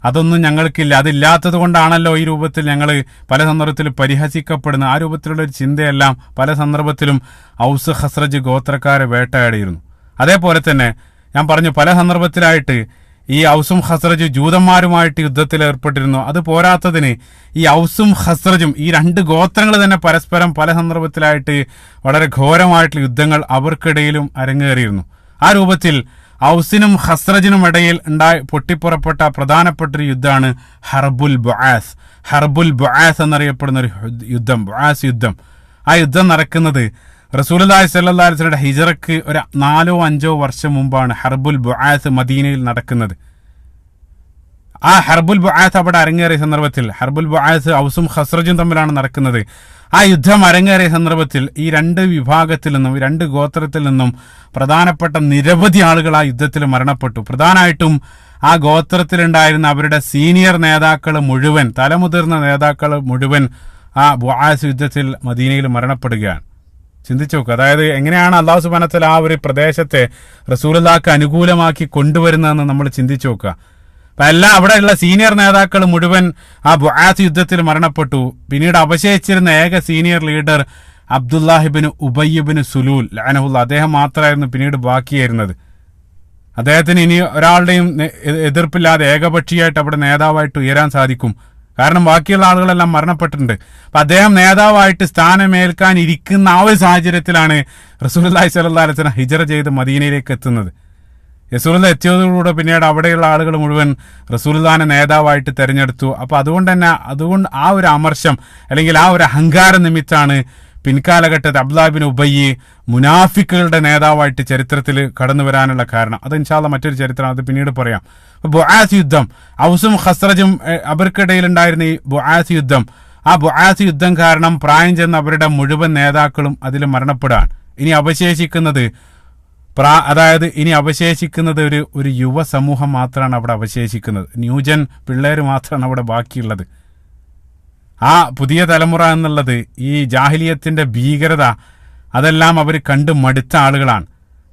അതൊന്നും ഞങ്ങൾക്കില്ല, അതില്ലാത്തത് കൊണ്ടാണല്ലോ ഈ രൂപത്തിൽ ഞങ്ങൾ പല സന്ദർഭത്തിലും പരിഹസിക്കപ്പെടുന്ന ആ രൂപത്തിലുള്ള ഒരു ചിന്തയെല്ലാം പല സന്ദർഭത്തിലും ഔസ് ഹസ്രജ് ഗോത്രക്കാരെ വേട്ടയാടിയിരുന്നു. അതേപോലെ തന്നെ ഞാൻ പറഞ്ഞു, പല സന്ദർഭത്തിലായിട്ട് ഈ ഔസും ഹസ്രജ് ജൂതന്മാരുമായിട്ട് യുദ്ധത്തിൽ ഏർപ്പെട്ടിരുന്നു. അത് പോരാത്തതിന് ഈ ഔസും ഹസ്രജും ഈ രണ്ട് ഗോത്രങ്ങൾ തന്നെ പരസ്പരം പല സന്ദർഭത്തിലായിട്ട് വളരെ ഘോരമായിട്ടുള്ള യുദ്ധങ്ങൾ അവർക്കിടയിലും അരങ്ങേറിയിരുന്നു. ആ രൂപത്തിൽ ഔസിനും ഹസ്രജിനും ഇടയിൽ പൊട്ടിപ്പുറപ്പെട്ട പ്രധാനപ്പെട്ട ഒരു യുദ്ധമാണ് ഹർബുൽ ബുആസ് എന്നറിയപ്പെടുന്ന ഒരു യുദ്ധം, ബുആസ് യുദ്ധം. ആ യുദ്ധം നടക്കുന്നത് റസൂലുള്ളാഹി സ്വല്ലല്ലാഹു അലൈഹി വസല്ലം ഹിജ്റക്ക് ഒരു 4-5 വർഷം മുമ്പാണ് ഹർബുൽ ബുആസ് മദീനയിൽ നടക്കുന്നത്. ആ ഹർബുൽ ബുആസ് അവിടെ അരങ്ങേറിയ സന്ദർഭത്തിൽ, ഹർബുൽ ബുആസ് ഔസും ഹസ്രജും തമ്മിലാണ് നടക്കുന്നത്. ആ യുദ്ധം അരങ്ങേറിയ സന്ദർഭത്തിൽ ഈ രണ്ട് വിഭാഗത്തിൽ നിന്നും, രണ്ട് ഗോത്രത്തിൽ നിന്നും പ്രധാനപ്പെട്ട നിരവധി ആളുകൾ ആ യുദ്ധത്തിൽ മരണപ്പെട്ടു. പ്രധാനമായിട്ടും ആ ഗോത്രത്തിലുണ്ടായിരുന്ന അവരുടെ സീനിയർ നേതാക്കൾ മുഴുവൻ, തലമുതിർന്ന നേതാക്കൾ മുഴുവൻ ആ ബുആസ് യുദ്ധത്തിൽ മദീനയിൽ മരണപ്പെടുകയാണ്. ചിന്തിച്ചു നോക്കുക, അതായത് എങ്ങനെയാണ് അല്ലാഹു സുബ്ഹാനഹു വ തആല ആ ഒരു പ്രദേശത്തെ റസൂലുള്ളാഹിക്ക് അനുകൂലമാക്കി കൊണ്ടുവരുന്നതെന്ന് നമ്മൾ ചിന്തിച്ചു നോക്കുക. അപ്പൊ അവിടെയുള്ള സീനിയർ നേതാക്കൾ മുഴുവൻ ആ ബുആസ് യുദ്ധത്തിൽ മരണപ്പെട്ടു. പിന്നീട് അവശേഷിച്ചിരുന്ന ഏക സീനിയർ ലീഡർ അബ്ദുല്ലാഹിബ്നു ഉബയ്യബ്നു സുലൂൽ ലഅനഹുല്ലാഹ്, അദ്ദേഹം മാത്രമായിരുന്നു പിന്നീട് ബാക്കിയായിരുന്നത്. അദ്ദേഹത്തിന് ഇനി ഒരാളുടെയും എതിർപ്പില്ലാതെ ഏകപക്ഷീയമായിട്ട് അവിടെ നേതാവായിട്ട് ഉയരാൻ സാധിക്കും. കാരണം ബാക്കിയുള്ള ആളുകളെല്ലാം മരണപ്പെട്ടിട്ടുണ്ട്. അപ്പൊ അദ്ദേഹം നേതാവായിട്ട് സ്ഥാനമേൽക്കാൻ ഇരിക്കുന്ന ആ ഒരു സാഹചര്യത്തിലാണ് റസൂലുള്ളാഹി സ്വല്ലല്ലാഹു അലൈഹി വസല്ലം ഹിജ്റ ചെയ്ത് മദീനയിലേക്ക് എത്തുന്നത്. റസൂലുള്ളാഹി എത്തിയതോടുകൂടെ പിന്നീട് അവിടെയുള്ള ആളുകൾ മുഴുവൻ റസൂലുള്ളാഹിനെ നേതാവായിട്ട് തെരഞ്ഞെടുത്തു. അപ്പൊ അതുകൊണ്ട് ആ ഒരു അമർഷം അല്ലെങ്കിൽ ആ ഒരു അഹങ്കാര നിമിത്താണ് പിൻകാലഘട്ടത്തിൽ അബ്ദുല്ലാഹ് ഇബ്നു ഉബയ്യ് മുനാഫിക്കുകളുടെ നേതാവായിട്ട് ചരിത്രത്തിൽ കടന്നു വരാനുള്ള കാരണം. അത് ഇൻഷാ അല്ലാഹ് മറ്റൊരു ചരിത്രം, അത് പിന്നീട് പറയാം. ബുആസ് യുദ്ധം, ഔസും ഖസ്റജും അവർക്കിടയിൽ ഉണ്ടായിരുന്ന ഈ ബുആസ് യുദ്ധം, ആ ബുആസ് യുദ്ധം കാരണം പ്രായം ചെന്ന അവരുടെ മുഴുവൻ നേതാക്കളും അതിൽ മരണപ്പെടാൻ. ഇനി അവശേഷിക്കുന്നത് അതായത് ഇനി അവശേഷിക്കുന്നത് ഒരു യുവ സമൂഹം മാത്രമാണ് അവിടെ അവശേഷിക്കുന്നത്. ന്യൂജൻ പിള്ളേർ മാത്രമാണ് അവിടെ ബാക്കിയുള്ളത്. ആ പുതിയ തലമുറ എന്നുള്ളത് ഈ ജാഹിലിയത്തിന്റെ ഭീകരത അതെല്ലാം അവർ കണ്ട് മടുത്ത ആളുകളാണ്.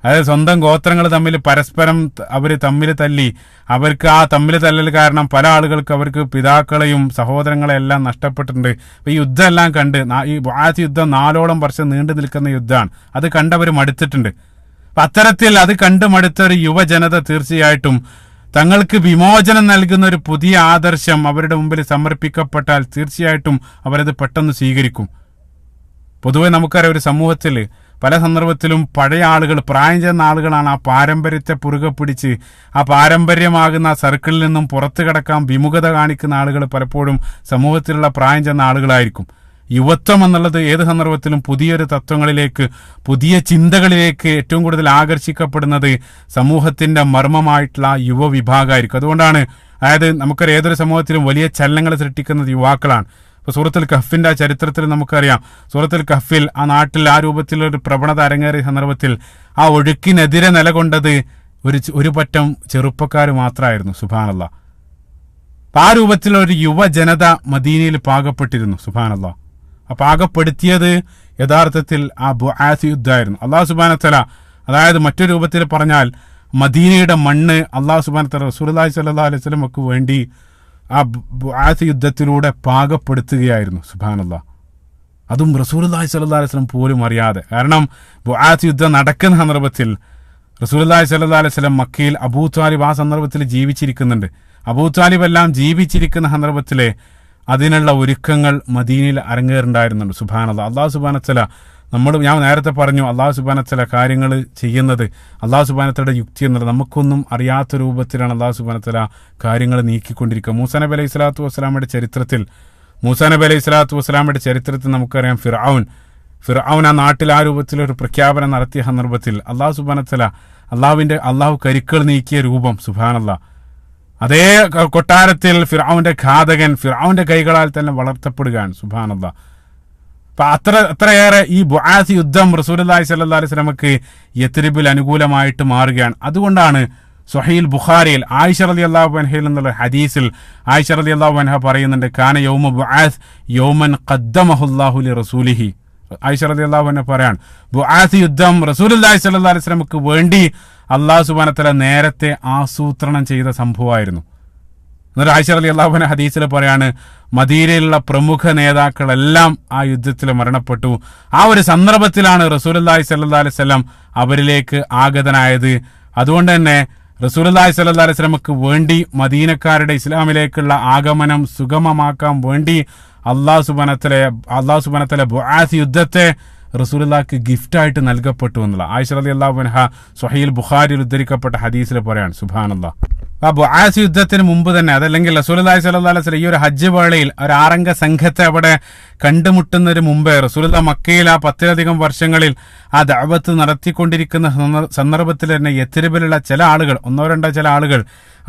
അതായത് സ്വന്തം ഗോത്രങ്ങൾ തമ്മിൽ പരസ്പരം അവർ തമ്മിൽ തല്ലി, അവർക്ക് ആ തമ്മിൽ തല്ലൽ കാരണം പല ആളുകൾക്ക് അവർക്ക് പിതാക്കളെയും സഹോദരങ്ങളെയും എല്ലാം നഷ്ടപ്പെട്ടിട്ടുണ്ട്. അപ്പൊ ഈ യുദ്ധം എല്ലാം കണ്ട്, ഈ ബുആത്ത് യുദ്ധം 4ഓളം വർഷം നീണ്ടു നിൽക്കുന്ന യുദ്ധമാണ്, അത് കണ്ടവർ മടുത്തിട്ടുണ്ട്. അപ്പൊ അത്തരത്തിൽ അത് കണ്ടു മടുത്ത ഒരു യുവജനത തീർച്ചയായിട്ടും തങ്ങൾക്ക് വിമോചനം നൽകുന്ന ഒരു പുതിയ ആദർശം അവരുടെ മുമ്പിൽ സമർപ്പിക്കപ്പെട്ടാൽ തീർച്ചയായിട്ടും അവരത് പെട്ടെന്ന് സ്വീകരിക്കും. പൊതുവെ നമുക്കറിയാം, ഒരു സമൂഹത്തിൽ പല സന്ദർഭത്തിലും പഴയ ആളുകൾ, പ്രായം ചെന്ന ആളുകളാണ് ആ പാരമ്പര്യത്തെ പുറുകെ പിടിച്ച് ആ പാരമ്പര്യമാകുന്ന ആ സർക്കിളിൽ നിന്നും പുറത്തു കടക്കാൻ വിമുഖത കാണിക്കുന്ന ആളുകൾ പലപ്പോഴും സമൂഹത്തിലുള്ള പ്രായം ചെന്ന ആളുകളായിരിക്കും. യുവത്വം എന്നുള്ളത് ഏത് സന്ദർഭത്തിലും പുതിയൊരു തത്വങ്ങളിലേക്ക്, പുതിയ ചിന്തകളിലേക്ക് ഏറ്റവും കൂടുതൽ ആകർഷിക്കപ്പെടുന്നത് സമൂഹത്തിന്റെ മർമ്മമായിട്ടുള്ള യുവവിഭാഗമായിരിക്കും. അതുകൊണ്ടാണ് അതായത് നമുക്കറിയാം, ഏതൊരു സമൂഹത്തിലും വലിയ ചലനങ്ങൾ സൃഷ്ടിക്കുന്നത് യുവാക്കളാണ്. ഇപ്പൊ സൂറത്തുൽ കഹ്ഫിന്റെ ആ ചരിത്രത്തിൽ നമുക്കറിയാം, സൂറത്തുൽ കഹ്ഫിൽ ആ നാട്ടിൽ ആ രൂപത്തിലൊരു പ്രവണത അരങ്ങേറിയ സന്ദർഭത്തിൽ ആ ഒഴുക്കിനെതിരെ നിലകൊണ്ടത് ഒരു പറ്റം ചെറുപ്പക്കാർ മാത്രമായിരുന്നു. സുബ്ഹാനല്ലാഹ്. ആ രൂപത്തിലൊരു യുവജനത മദീനയിൽ പാകപ്പെട്ടിരുന്നു. സുബ്ഹാനല്ലാഹ്. ആ പാകപ്പെടുത്തിയത് യഥാർത്ഥത്തിൽ ആ ബുആത്ത് യുദ്ധമായിരുന്നു. അല്ലാഹു സുബ്ഹാനഹു വ തആല, അതായത് മറ്റൊരു രൂപത്തിൽ പറഞ്ഞാൽ മദീനയുടെ മണ്ണ് അല്ലാഹു സുബ്ഹാനഹു വ തആല റസൂലുള്ളാഹി സ്വല്ലല്ലാഹു അലൈഹി വസല്ലമക്ക് വേണ്ടി ആ ബുആത്ത് യുദ്ധത്തിലൂടെ പാകപ്പെടുത്തുകയായിരുന്നു. സുബ്ഹാനല്ലാഹ്. അതും റസൂലുള്ളാഹി സ്വല്ലല്ലാഹു അലൈഹി വസല്ലം പോലും അറിയാതെ. കാരണം ബുആത്ത് യുദ്ധം നടക്കുന്ന സന്ദർഭത്തിൽ റസൂലുള്ളാഹി സ്വല്ലല്ലാഹു അലൈഹി വസല്ലം മക്കയിൽ അബൂ ത്വാലിബ് ആ സന്ദർഭത്തിൽ ജീവിച്ചിരിക്കുന്നുണ്ട്. അബൂ ത്വാലിബ് എല്ലാം ജീവിച്ചിരിക്കുന്ന സന്ദർഭത്തിലെ അതിനുള്ള ഒരുക്കങ്ങൾ മദീനയിൽ അരങ്ങേറുണ്ടായിരുന്നുണ്ട്. സുബ്ഹാനല്ലാഹ്. അല്ലാഹു സുബ്ഹാനഹു വ തആല ഞാൻ നേരത്തെ പറഞ്ഞു, അല്ലാഹു സുബ്ഹാനഹു വ തആല കാര്യങ്ങൾ ചെയ്യുന്നത് അല്ലാഹു സുബ്ഹാനഹു വ തആലയുടെ യുക്തി എന്നുള്ളത് നമുക്കൊന്നും അറിയാത്ത രൂപത്തിലാണ് അല്ലാഹു സുബ്ഹാനഹു വ തആല കാര്യങ്ങൾ നീക്കിക്കൊണ്ടിരിക്കുക. മൂസാ നബി അലൈഹി സ്വലാത്തു വസ്സലാമയുടെ ചരിത്രത്തിൽ നമുക്കറിയാം, ഫിർഔൻ ആ നാട്ടിൽ ആ രൂപത്തിലൊരു പ്രഖ്യാപനം നടത്തിയ സന്ദർഭത്തിൽ അല്ലാഹു സുബ്ഹാനഹു വ തആല അല്ലാഹു കരുക്കൾ നീക്കിയ രൂപം. സുബ്ഹാനല്ലാഹ്. അതേ കൊട്ടാരത്തിൽ ഫിർഔന്റെ ഘാതകൻ ഫിർഔന്റെ കൈകളാൽ തന്നെ വളർത്തപ്പെടുകയാണ്. സുബ്ഹാനല്ലാഹ്. അപ്പൊ അത്രയേറെ ഈ ബുആത്ത് യുദ്ധം റസൂലുള്ളാഹി സ്വല്ലല്ലാഹു അലൈഹി വസല്ലമക്ക് യത്രിബിൽ അനുകൂലമായിട്ട് മാറുകയാണ്. അതുകൊണ്ടാണ് സ്വഹീഹുൽ ബുഖാരിയിൽ ആയിഷ റളിയല്ലാഹു അൻഹയിൽ എന്നുള്ള ഹദീസിൽ ആയിഷ റളിയല്ലാഹു അൻഹ പറയുന്നുണ്ട്, കാന യൗമ ബുആത്ത് യൗമൻ ഖദ്ദമഹുല്ലാഹു ലിറസൂലിഹി. ആയിഷ റളിയല്ലാഹു അൻഹ പറയാണ്, ബുആത്ത് യുദ്ധം റസൂലുള്ളാഹി സ്വല്ലല്ലാഹു അലൈഹി വസല്ലമക്ക് വേണ്ടി അല്ലാഹു സുബ്ഹാനഹു വ തആല നേരത്തെ ആസൂത്രണം ചെയ്ത സംഭവമായിരുന്നു. എന്നിട്ട് ആയിഷ റളിയല്ലാഹു അൻഹ ഹദീസിൽ പറയാണ്, മദീനയിലുള്ള പ്രമുഖ നേതാക്കളെല്ലാം ആ യുദ്ധത്തിൽ മരണപ്പെട്ടു. ആ ഒരു സന്ദർഭത്തിലാണ് റസൂലുള്ളാഹി സ്വല്ലല്ലാഹു അലൈഹി വസല്ലം അവരിലേക്ക് ആഗതനായത്. അതുകൊണ്ട് തന്നെ റസൂലുള്ളാഹി സ്വല്ലല്ലാഹു അലൈഹി വസല്ലമക്ക് വേണ്ടി മദീനക്കാരുടെ ഇസ്ലാമിലേക്കുള്ള ആഗമനം സുഗമമാക്കാൻ വേണ്ടി അല്ലാഹു സുബ്ഹാനഹു വ തആല ബുആത്ത് യുദ്ധത്തെ റസൂലുള്ളാഹിക്ക് ഗിഫ്റ്റായിട്ട് നൽകപ്പെട്ടു എന്നുള്ള ആയിഷ റളിയല്ലാഹു അൻഹ സ്വഹീഹുൽ ബുഖാരിയിൽ ഉദ്ധരിക്കപ്പെട്ട ഹദീസിൽ പറയാണ്. സുബ്ഹാനല്ലാഹ്. ആ ബുആത്ത് യുദ്ധത്തിന് മുമ്പ് തന്നെ, അതല്ലെങ്കിൽ റസൂലുള്ളാഹി സ്വല്ലല്ലാഹു അലൈഹി വസല്ലം ഈ ഒരു ഹജ്ജ് വേളയിൽ ഒരു 6 അംഗ സംഘത്തെ അവിടെ കണ്ടുമുട്ടുന്നതിന് മുമ്പേ റസൂലുള്ളാഹി മക്കയിൽ ആ 10ലധികം വർഷങ്ങളിൽ ആ ദഅവത്ത് നടത്തിക്കൊണ്ടിരിക്കുന്ന സന്ദർഭത്തിൽ തന്നെ യത്രിബിലുള്ള ചില ആളുകൾ, 1-2 ചില ആളുകൾ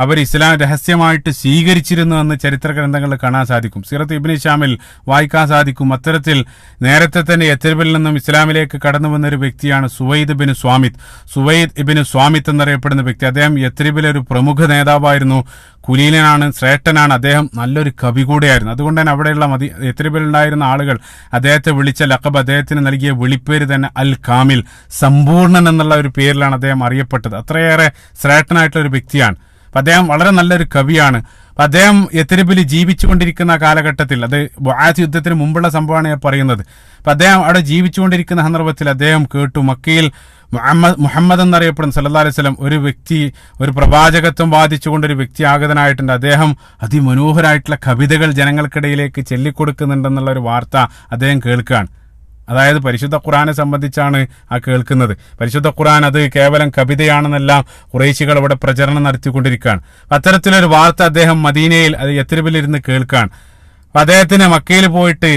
അവർ ഇസ്ലാം രഹസ്യമായിട്ട് സ്വീകരിച്ചിരുന്നു എന്ന് ചരിത്ര ഗ്രന്ഥങ്ങളിൽ കാണാൻ സാധിക്കും. സീറത്ത് ഇബ്നു ഹിശാമിൽ വായിക്കാൻ സാധിക്കും. അത്തരത്തിൽ നേരത്തെ തന്നെ യത്രിബിൽ നിന്നും ഇസ്ലാമിലേക്ക് കടന്നു വന്ന ഒരു വ്യക്തിയാണ് സുവൈദ് ഇബ്നു സ്വാമിത്ത് എന്നറിയപ്പെടുന്ന വ്യക്തി. അദ്ദേഹം യത്രിബിലെ ഒരു പ്രമുഖ നേതാവായിരുന്നു, കുലീനനാണ്, ശ്രേഷ്ഠനാണ്. അദ്ദേഹം നല്ലൊരു കവി കൂടെയായിരുന്നു. അതുകൊണ്ട് തന്നെ അവിടെയുള്ള യത്രിബിലുണ്ടായിരുന്ന ആളുകൾ അദ്ദേഹത്തെ വിളിച്ച ലഖബ്, അദ്ദേഹത്തിന് നൽകിയ വിളിപ്പേര് തന്നെ അൽ കാമിൽ, സമ്പൂർണ്ണൻ എന്നുള്ള ഒരു പേരിലാണ് അദ്ദേഹം അറിയപ്പെട്ടത്. അത്രയേറെ ശ്രേഷ്ഠനായിട്ടുള്ള ഒരു വ്യക്തിയാണ്. അപ്പൊ അദ്ദേഹം വളരെ നല്ലൊരു കവിയാണ്. അപ്പൊ അദ്ദേഹം യത്രിബിൽ ജീവിച്ചുകൊണ്ടിരിക്കുന്ന കാലഘട്ടത്തിൽ, അത് ബുആത്ത് യുദ്ധത്തിന് മുമ്പുള്ള സംഭവമാണ് ഞാൻ പറയുന്നത്. അപ്പൊ അദ്ദേഹം അവിടെ ജീവിച്ചുകൊണ്ടിരിക്കുന്ന സന്ദർഭത്തിൽ അദ്ദേഹം കേട്ടു, മക്കയിൽ മുഹമ്മദ് എന്നറിയപ്പെടുന്ന സല്ലല്ലാഹു അലൈഹി വസല്ലം ഒരു വ്യക്തി, ഒരു പ്രവാചകത്വം ബാധിച്ചുകൊണ്ടൊരു വ്യക്തി ആഗതനായിട്ടുണ്ട്. അദ്ദേഹം അതിമനോഹരമായിട്ടുള്ള കവിതകൾ ജനങ്ങൾക്കിടയിലേക്ക് ചൊല്ലിക്കൊടുക്കുന്നുണ്ടെന്നുള്ള ഒരു വാർത്ത അദ്ദേഹം കേൾക്കുകയാണ്. അതായത് പരിശുദ്ധ ഖുർആനെ സംബന്ധിച്ചാണ് ആ കേൾക്കുന്നത്. പരിശുദ്ധ ഖുർആൻ അത് കേവലം കവിതയാണെന്നെല്ലാം ഖുറൈശികൾ അവിടെ പ്രചരണം നടത്തിക്കൊണ്ടിരിക്കുകയാണ്. അത്തരത്തിലൊരു വാർത്ത അദ്ദേഹം മദീനയിൽ, അത് യത്രിബിലിരുന്ന് കേൾക്കുകയാണ്. അപ്പൊ അദ്ദേഹത്തിന് മക്കയിൽ പോയിട്ട്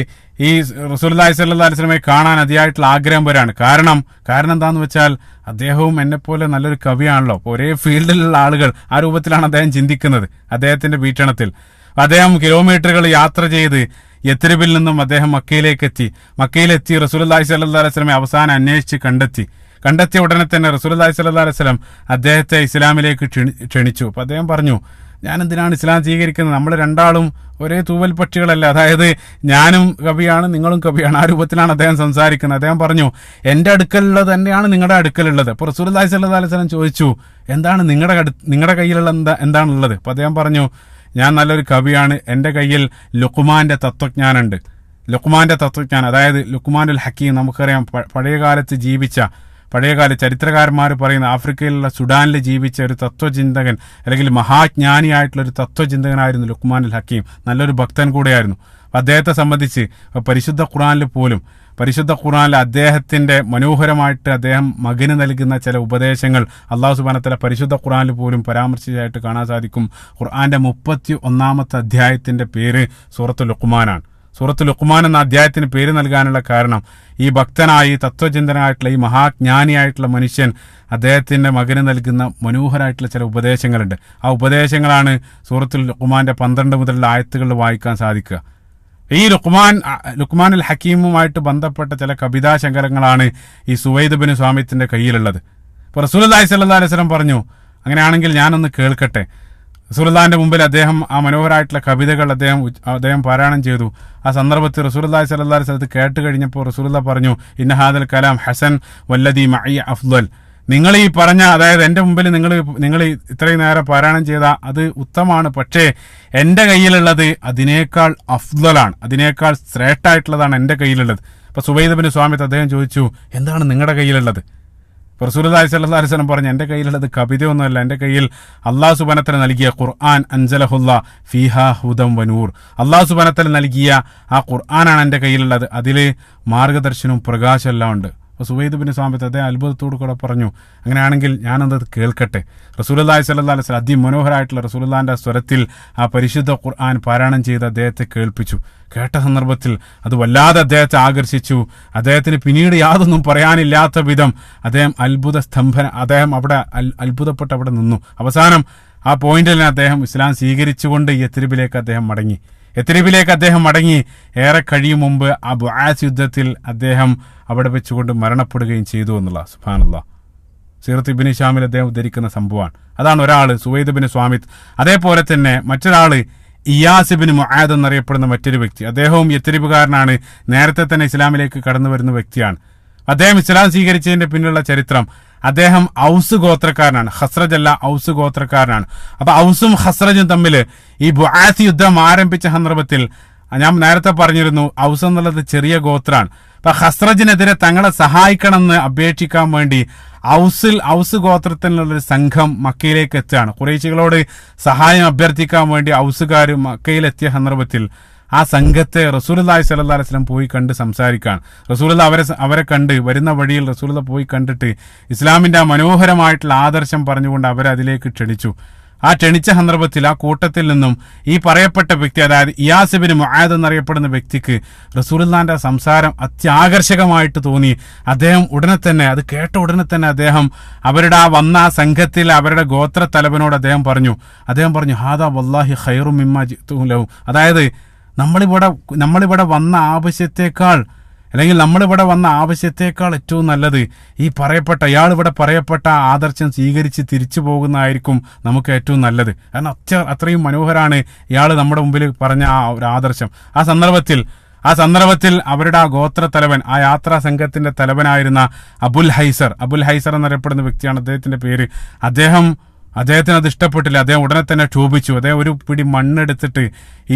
ഈ റസൂലുള്ളാഹി സ്വല്ലല്ലാഹു അലൈഹി വസല്ലമയെ കാണാൻ അതിയായിട്ടുള്ള ആഗ്രഹം വരാണ്. കാരണം എന്താന്ന് വെച്ചാൽ അദ്ദേഹവും എന്നെപ്പോലെ നല്ലൊരു കവിയാണല്ലോ. അപ്പോൾ ഒരേ ഫീൽഡിലുള്ള ആളുകൾ ആ രൂപത്തിലാണ് അദ്ദേഹം ചിന്തിക്കുന്നത് അദ്ദേഹത്തിന്റെ വീക്ഷണത്തിൽ. അദ്ദേഹം കിലോമീറ്ററുകൾ യാത്ര ചെയ്ത് യത്രിബിൽ നിന്നും അദ്ദേഹം മക്കയിലെത്തി റസൂലുള്ളാഹി സ്വല്ലല്ലാഹു അലൈഹി വസല്ലമയെ അവസാനം അന്വേഷിച്ച് കണ്ടെത്തിയ ഉടനെ തന്നെ റസൂലുള്ളാഹി സ്വല്ലല്ലാഹു അലൈഹി വസല്ലം അദ്ദേഹത്തെ ഇസ്ലാമിലേക്ക് ക്ഷണിച്ചു. അപ്പോൾ അദ്ദേഹം പറഞ്ഞു, ഞാൻ എന്തിനാണ് ഇസ്ലാം സ്വീകരിക്കുന്നത്? നമ്മൾ രണ്ടാളും ഒരേ തൂവൽ പക്ഷികളല്ല, അതായത് ഞാനും കവിയാണ് നിങ്ങളും കവിയാണ്, ആ രൂപത്തിലാണ് അദ്ദേഹം സംസാരിക്കുന്നത്. അദ്ദേഹം പറഞ്ഞു, എൻ്റെ അടുക്കലുള്ളത് തന്നെയാണ് നിങ്ങളുടെ അടുക്കലുള്ളത്. അപ്പോൾ റസൂലുള്ളാഹി സ്വല്ലല്ലാഹു അലൈഹി വസല്ലം ചോദിച്ചു, എന്താണ് നിങ്ങളുടെ കയ്യിലുള്ള എന്താണുള്ളത്? അപ്പോൾ അദ്ദേഹം പറഞ്ഞു, ഞാൻ നല്ലൊരു കവിയാണ്, എൻ്റെ കയ്യിൽ ലുഖ്മാന്റെ തത്വജ്ഞാനുണ്ട്. ലുഖ്മാന്റെ തത്വജ്ഞാനം, അതായത് ലുഖ്മാനുൽ ഹക്കീം, നമുക്കറിയാം പഴയകാലത്ത് ജീവിച്ച, പഴയകാല ചരിത്രകാരന്മാർ പറയുന്ന ആഫ്രിക്കയിലുള്ള സുഡാനിൽ ജീവിച്ച ഒരു തത്വചിന്തകൻ അല്ലെങ്കിൽ മഹാജ്ഞാനിയായിട്ടുള്ള ഒരു തത്വചിന്തകനായിരുന്നു ലുഖ്മാനുൽ ഹക്കീം. നല്ലൊരു ഭക്തൻ കൂടെയായിരുന്നു. അദ്ദേഹത്തെ സംബന്ധിച്ച് പരിശുദ്ധ ഖുർആനിൽ അദ്ദേഹത്തിന്റെ മനോഹരമായിട്ട് അദ്ദേഹം മകന് നൽകുന്ന ചില ഉപദേശങ്ങൾ അല്ലാഹു സുബ്ഹാനഹു വ തആല പരിശുദ്ധ ഖുർആനിൽ പോലും പരാമർശിച്ചതായിട്ട് കാണാൻ സാധിക്കും. ഖുർആന്റെ 31-ാമത്തെ അധ്യായത്തിന്റെ പേര് സൂറത്തുൽ ലുഖ്മാനാണ്. സൂറത്തുൽ ലുഖ്മാൻ എന്ന അധ്യായത്തിന് പേര് നൽകാനുള്ള കാരണം, ഈ ഭക്തനായി തത്വചിന്തനായിട്ടുള്ള ഈ മഹാജ്ഞാനിയായിട്ടുള്ള മനുഷ്യൻ അദ്ദേഹത്തിന്റെ മകന് നൽകുന്ന മനോഹരമായിട്ടുള്ള ചില ഉപദേശങ്ങളുണ്ട്. ആ ഉപദേശങ്ങളാണ് സൂറത്തുൽ ലുഖ്മാന്റെ 12 മുതലുള്ള ആയത്തുകളിൽ വായിക്കാൻ സാധിക്കുക. ഈ ലുഖ്മാനുൽ ഹക്കീമുമായിട്ട് ബന്ധപ്പെട്ട ചില കവിതാ ശങ്കരങ്ങളാണ് ഈ സുവൈദ് ബിൻ സ്വാമിത്തിന്റെ കയ്യിലുള്ളത്. അപ്പോൾ റസൂലുള്ളാഹി സ്വല്ലല്ലാഹു അലൈഹി വസല്ലം പറഞ്ഞു, അങ്ങനെയാണെങ്കിൽ ഞാനൊന്ന് കേൾക്കട്ടെ. റസൂലുള്ളാഹിന്റെ മുമ്പിൽ അദ്ദേഹം ആ മനോഹരമായിട്ടുള്ള കവിതകൾ അദ്ദേഹം പാരായണം ചെയ്തു. ആ സന്ദർഭത്തിൽ റസൂലുള്ളാഹി സ്വല്ലല്ലാഹു അലൈഹി വസല്ലം കേട്ട് കഴിഞ്ഞപ്പോൾ റസൂലുള്ളാഹി പറഞ്ഞു, ഇന്ന ഹാദൽ കലാം ഹസൻ വല്ലദീ മഇ അഫ്ളൽ. നിങ്ങൾ ഈ പറഞ്ഞ, അതായത് എൻ്റെ മുമ്പിൽ നിങ്ങൾ ഇത്രയും നേരം പാരായണം ചെയ്ത അത് ഉത്തമമാണ്, പക്ഷേ എൻ്റെ കയ്യിലുള്ളത് അതിനേക്കാൾ അഫ്ളലാണ്, അതിനേക്കാൾ ശ്രേഷ്ഠമായിട്ടുള്ളതാണ് എൻ്റെ കയ്യിലുള്ളത്. അപ്പൊ സുവൈദ് ബിൻ സ്വാമിത്ത് അദ്ദേഹം ചോദിച്ചു, എന്താണ് നിങ്ങളുടെ കയ്യിലുള്ളത്? റസൂലുള്ളാഹി സ്വല്ലല്ലാഹു അലൈഹി വസല്ലം പറഞ്ഞു, എൻ്റെ കയ്യിലുള്ളത് കവിതയൊന്നുമല്ല, എൻ്റെ കയ്യിൽ അല്ലാഹു സുബ്ഹാനഹു വ തആല നൽകിയ ഖുർആൻ അൻസലഹുല്ലാ ഫീഹാ ഹുദം വനൂർ. അല്ലാഹു സുബ്ഹാനഹു വ തആല നൽകിയ ആ ഖുർആനാണ് എൻ്റെ കയ്യിലുള്ളത്, അതിൽ മാർഗദർശനവും പ്രകാശം എല്ലാം ഉണ്ട്. അപ്പോൾ സുവൈദ് ബിൻ സ്വാമിത്ത് അദ്ദേഹം അത്ഭുതത്തോടു കൂടെ പറഞ്ഞു, അങ്ങനെയാണെങ്കിൽ ഞാനത് കേൾക്കട്ടെ. റസൂലുള്ളാഹി സ്വല്ലല്ലാഹു അലൈഹി വസല്ലം അതിമനോഹരമായിട്ടുള്ള റസൂലുള്ളാഹിന്റെ സ്വരത്തിൽ ആ പരിശുദ്ധ ഖുർആൻ പാരായണം ചെയ്ത് അദ്ദേഹത്തെ കേൾപ്പിച്ചു. കേട്ട സന്ദർഭത്തിൽ അത് വല്ലാതെ അദ്ദേഹത്തെ ആകർഷിച്ചു. അദ്ദേഹത്തിന് പിന്നീട് യാതൊന്നും പറയാനില്ലാത്ത വിധം അദ്ദേഹം അദ്ദേഹം അവിടെ അത്ഭുതപ്പെട്ട് അവിടെ നിന്നു. അവസാനം ആ പോയിന്റിൽ അദ്ദേഹം ഇസ്ലാം സ്വീകരിച്ചുകൊണ്ട് യത്രിബിലേക്ക് അദ്ദേഹം മടങ്ങി. ഏറെ കഴിയും മുമ്പ് ആ ബുആസ് യുദ്ധത്തിൽ അദ്ദേഹം അവിടെ വെച്ചുകൊണ്ട് മരണപ്പെടുകയും ചെയ്തു എന്നുള്ള സുബ്ഹാനല്ലാഹ്. സീറത്ത് ഇബ്നു ഹിശാമിൽ അദ്ദേഹം ഉദ്ധരിക്കുന്ന സംഭവമാണ്. അതാണ് ഒരാൾ സുവൈദ് ബിൻ സ്വാമിത്ത്. അതേപോലെ തന്നെ മറ്റൊരാള് ഇയാസ് ബിൻ മുആദ് എന്നറിയപ്പെടുന്ന മറ്റൊരു വ്യക്തി. അദ്ദേഹവും യത്രിബുകാരനാണ്, നേരത്തെ തന്നെ ഇസ്ലാമിലേക്ക് കടന്നു വരുന്ന വ്യക്തിയാണ്. അദ്ദേഹം ഇസ്ലാം സ്വീകരിച്ചതിന്റെ പിന്നിലുള്ള ചരിത്രം, അദ്ദേഹം ഔസ് ഗോത്രക്കാരനാണ്, ഖസ്റജ് അല്ല ഔസ് ഗോത്രക്കാരനാണ്. അപ്പൊ ഔസും ഖസ്റജും തമ്മിൽ ഈ ബുആസ് യുദ്ധം ആരംഭിച്ച സന്ദർഭത്തിൽ ഞാൻ നേരത്തെ പറഞ്ഞിരുന്നു, ഔസ് എന്നുള്ളത് ചെറിയ ഗോത്രാണ്. അപ്പൊ ഖസ്റജിനെതിരെ തങ്ങളെ സഹായിക്കണമെന്ന് അപേക്ഷിക്കാൻ വേണ്ടി ഔസ് ഗോത്രത്തിനുള്ളൊരു സംഘം മക്കയിലേക്ക് എത്തുകയാണ്. ഖുറൈശികളോട് സഹായം അഭ്യർത്ഥിക്കാൻ വേണ്ടി ഔസുകാർ മക്കയിലെത്തിയ സന്ദർഭത്തിൽ ആ സംഘത്തെ റസൂലുള്ളാഹി സ്വല്ലല്ലാഹു അലൈഹി വസല്ലം പോയി കണ്ട് സംസാരിക്കാൻ, റസൂലുള്ളാഹി അവരെ കണ്ട് വരുന്ന വഴിയിൽ റസൂലുള്ളാഹി പോയി കണ്ടിട്ട് ഇസ്ലാമിന്റെ ആ മനോഹരമായിട്ടുള്ള ആദർശം പറഞ്ഞുകൊണ്ട് അവരെ അതിലേക്ക് ക്ഷണിച്ചു. ആ ക്ഷണിച്ച സന്ദർഭത്തിൽ ആ കൂട്ടത്തിൽ നിന്നും ഈ പറയപ്പെട്ട വ്യക്തി, അതായത് ഇയാസ് ബിൻ മുആദ് എന്നറിയപ്പെടുന്ന വ്യക്തിക്ക് റസൂലുള്ളാഹിന്റെ സംസാരം അത്യാകർഷകമായിട്ട് തോന്നി. അദ്ദേഹം അത് കേട്ട ഉടനെ തന്നെ അദ്ദേഹം അവരുടെ ആ വന്ന ആ സംഘത്തിൽ അവരുടെ ഗോത്ര തലവനോട് അദ്ദേഹം പറഞ്ഞു ഹാദാ വല്ലാഹി ഖൈറു മിമ്മാ ജിഅ്തു ലഹു. അതായത് നമ്മളിവിടെ വന്ന ആവശ്യത്തേക്കാൾ ഏറ്റവും നല്ലത് ഇയാൾ ഇവിടെ പറയപ്പെട്ട ആദർശം സ്വീകരിച്ച് തിരിച്ചു പോകുന്നതായിരിക്കും നമുക്ക് ഏറ്റവും നല്ലത്. കാരണം അത്രയും മനോഹരാണ് ഇയാൾ നമ്മുടെ മുമ്പിൽ പറഞ്ഞ ആ ഒരു ആദർശം. ആ സന്ദർഭത്തിൽ അവരുടെ ആ ഗോത്ര തലവൻ, ആ യാത്രാ സംഘത്തിന്റെ തലവനായിരുന്ന അബുൽ ഹൈസർ എന്നറിയപ്പെടുന്ന വ്യക്തിയാണ് അദ്ദേഹത്തിന്റെ പേര്. അദ്ദേഹത്തിന് അത് ഇഷ്ടപ്പെട്ടില്ല. അദ്ദേഹം ഉടനെ തന്നെ ക്ഷോഭിച്ചു. അദ്ദേഹം ഒരു പിടി മണ്ണെടുത്തിട്ട്